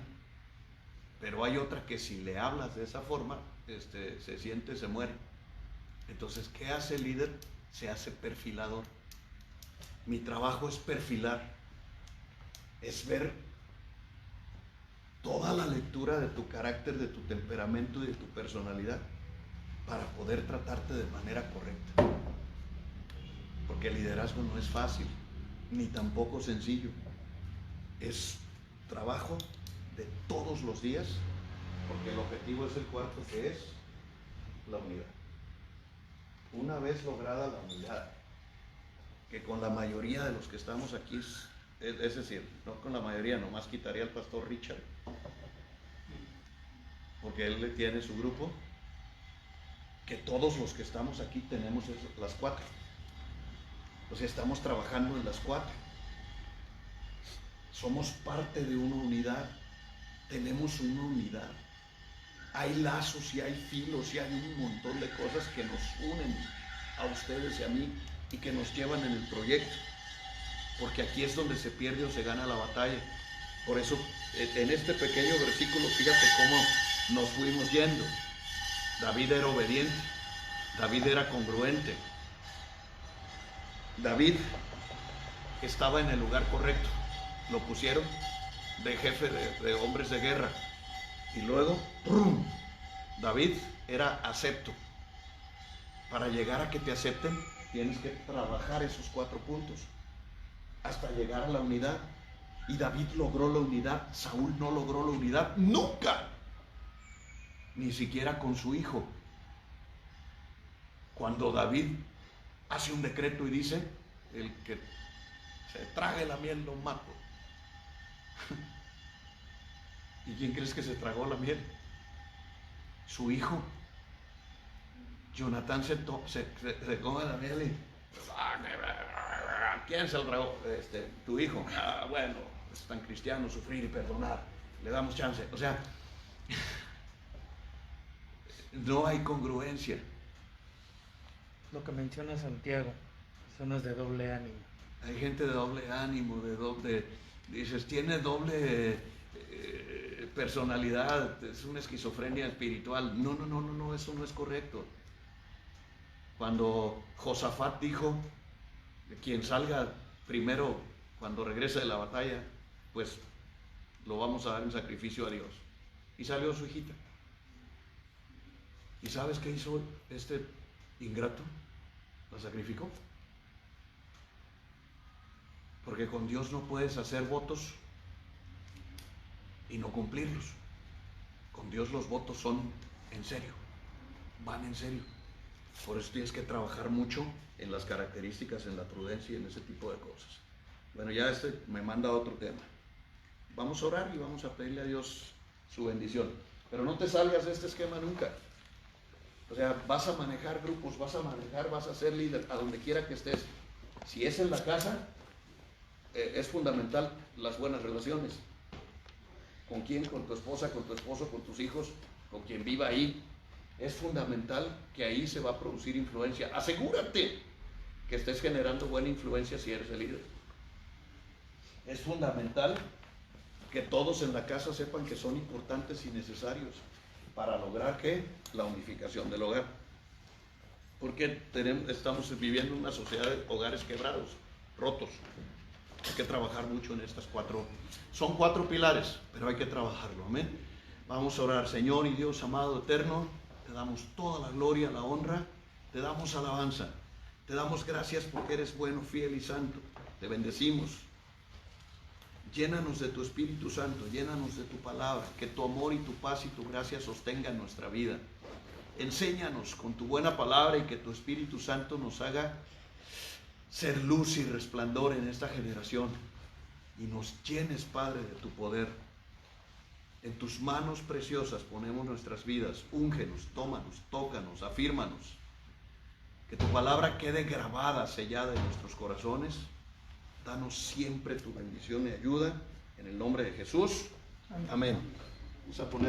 Speaker 1: Pero hay otra que si le hablas de esa forma, se siente, se muere. Entonces, ¿qué hace el líder? Se hace perfilador. Mi trabajo es perfilar, es ver toda la lectura de tu carácter, de tu temperamento y de tu personalidad para poder tratarte de manera correcta. Porque el liderazgo no es fácil, ni tampoco sencillo. Es trabajo de todos los días, porque el objetivo es el cuarto, que es la unidad. Una vez lograda la unidad, que con la mayoría de los que estamos aquí, es decir, no con la mayoría, nomás quitaría al pastor Richard, porque él tiene su grupo, que todos los que estamos aquí tenemos las cuatro. O sea, estamos trabajando en las cuatro. Somos parte de una unidad. Tenemos una unidad. Hay lazos y hay filos y hay un montón de cosas que nos unen a ustedes y a mí y que nos llevan en el proyecto. Porque aquí es donde se pierde o se gana la batalla. Por eso, en este pequeño versículo, fíjate cómo nos fuimos yendo. David era obediente. David era congruente. David estaba en el lugar correcto. Lo pusieron de jefe de hombres de guerra. Y luego, ¡prum!, David era acepto. Para llegar a que te acepten, tienes que trabajar esos 4 puntos hasta llegar a la unidad. Y David logró la unidad. Saúl no logró la unidad nunca, ni siquiera con su hijo. Cuando David hace un decreto y dice: el que se trague la miel lo mato. ¿Y quién crees que se tragó la miel? Su hijo. Jonatán se come la miel y... ¿Quién se lo tragó? Tu hijo. Bueno, es tan cristiano, sufrir y perdonar. Le damos chance. O sea, no hay congruencia.
Speaker 3: Lo que menciona Santiago, personas de doble ánimo.
Speaker 1: Hay gente de doble ánimo, dices, tiene doble personalidad, es una esquizofrenia espiritual. No, eso no es correcto. Cuando Josafat dijo, quien salga primero cuando regrese de la batalla, pues lo vamos a dar en sacrificio a Dios. Y salió su hijita. ¿Y sabes qué hizo este ingrato? La sacrificó. Porque con Dios no puedes hacer votos y no cumplirlos. Con Dios los votos son en serio, van en serio. Por eso tienes que trabajar mucho en las características, en la prudencia y en ese tipo de cosas. Bueno, ya me manda a otro tema. Vamos a orar y vamos a pedirle a Dios su bendición. Pero no te salgas de este esquema nunca. O sea, vas a manejar grupos, vas a ser líder, a donde quiera que estés. Si es en la casa, es fundamental las buenas relaciones. ¿Con quién? Con tu esposa, con tu esposo, con tus hijos, con quien viva ahí. Es fundamental que ahí se va a producir influencia. Asegúrate que estés generando buena influencia si eres el líder. Es fundamental que todos en la casa sepan que son importantes y necesarios para lograr ¿qué? La unificación del hogar. Porque estamos viviendo una sociedad de hogares quebrados, rotos. Hay que trabajar mucho en estas 4. Son 4 pilares, pero hay que trabajarlo. Amén. Vamos a orar. Señor y Dios amado eterno, te damos toda la gloria, la honra, te damos alabanza, te damos gracias porque eres bueno, fiel y santo. Te bendecimos. Llénanos de tu Espíritu Santo, llénanos de tu palabra, que tu amor y tu paz y tu gracia sostengan nuestra vida. Enséñanos con tu buena palabra y que tu Espíritu Santo nos haga ser luz y resplandor en esta generación y nos llenes, Padre, de tu poder. En tus manos preciosas ponemos nuestras vidas. Úngenos, tómanos, tócanos, afírmanos. Que tu palabra quede grabada, sellada en nuestros corazones. Danos siempre tu bendición y ayuda. En el nombre de Jesús. Amén. Vamos a poner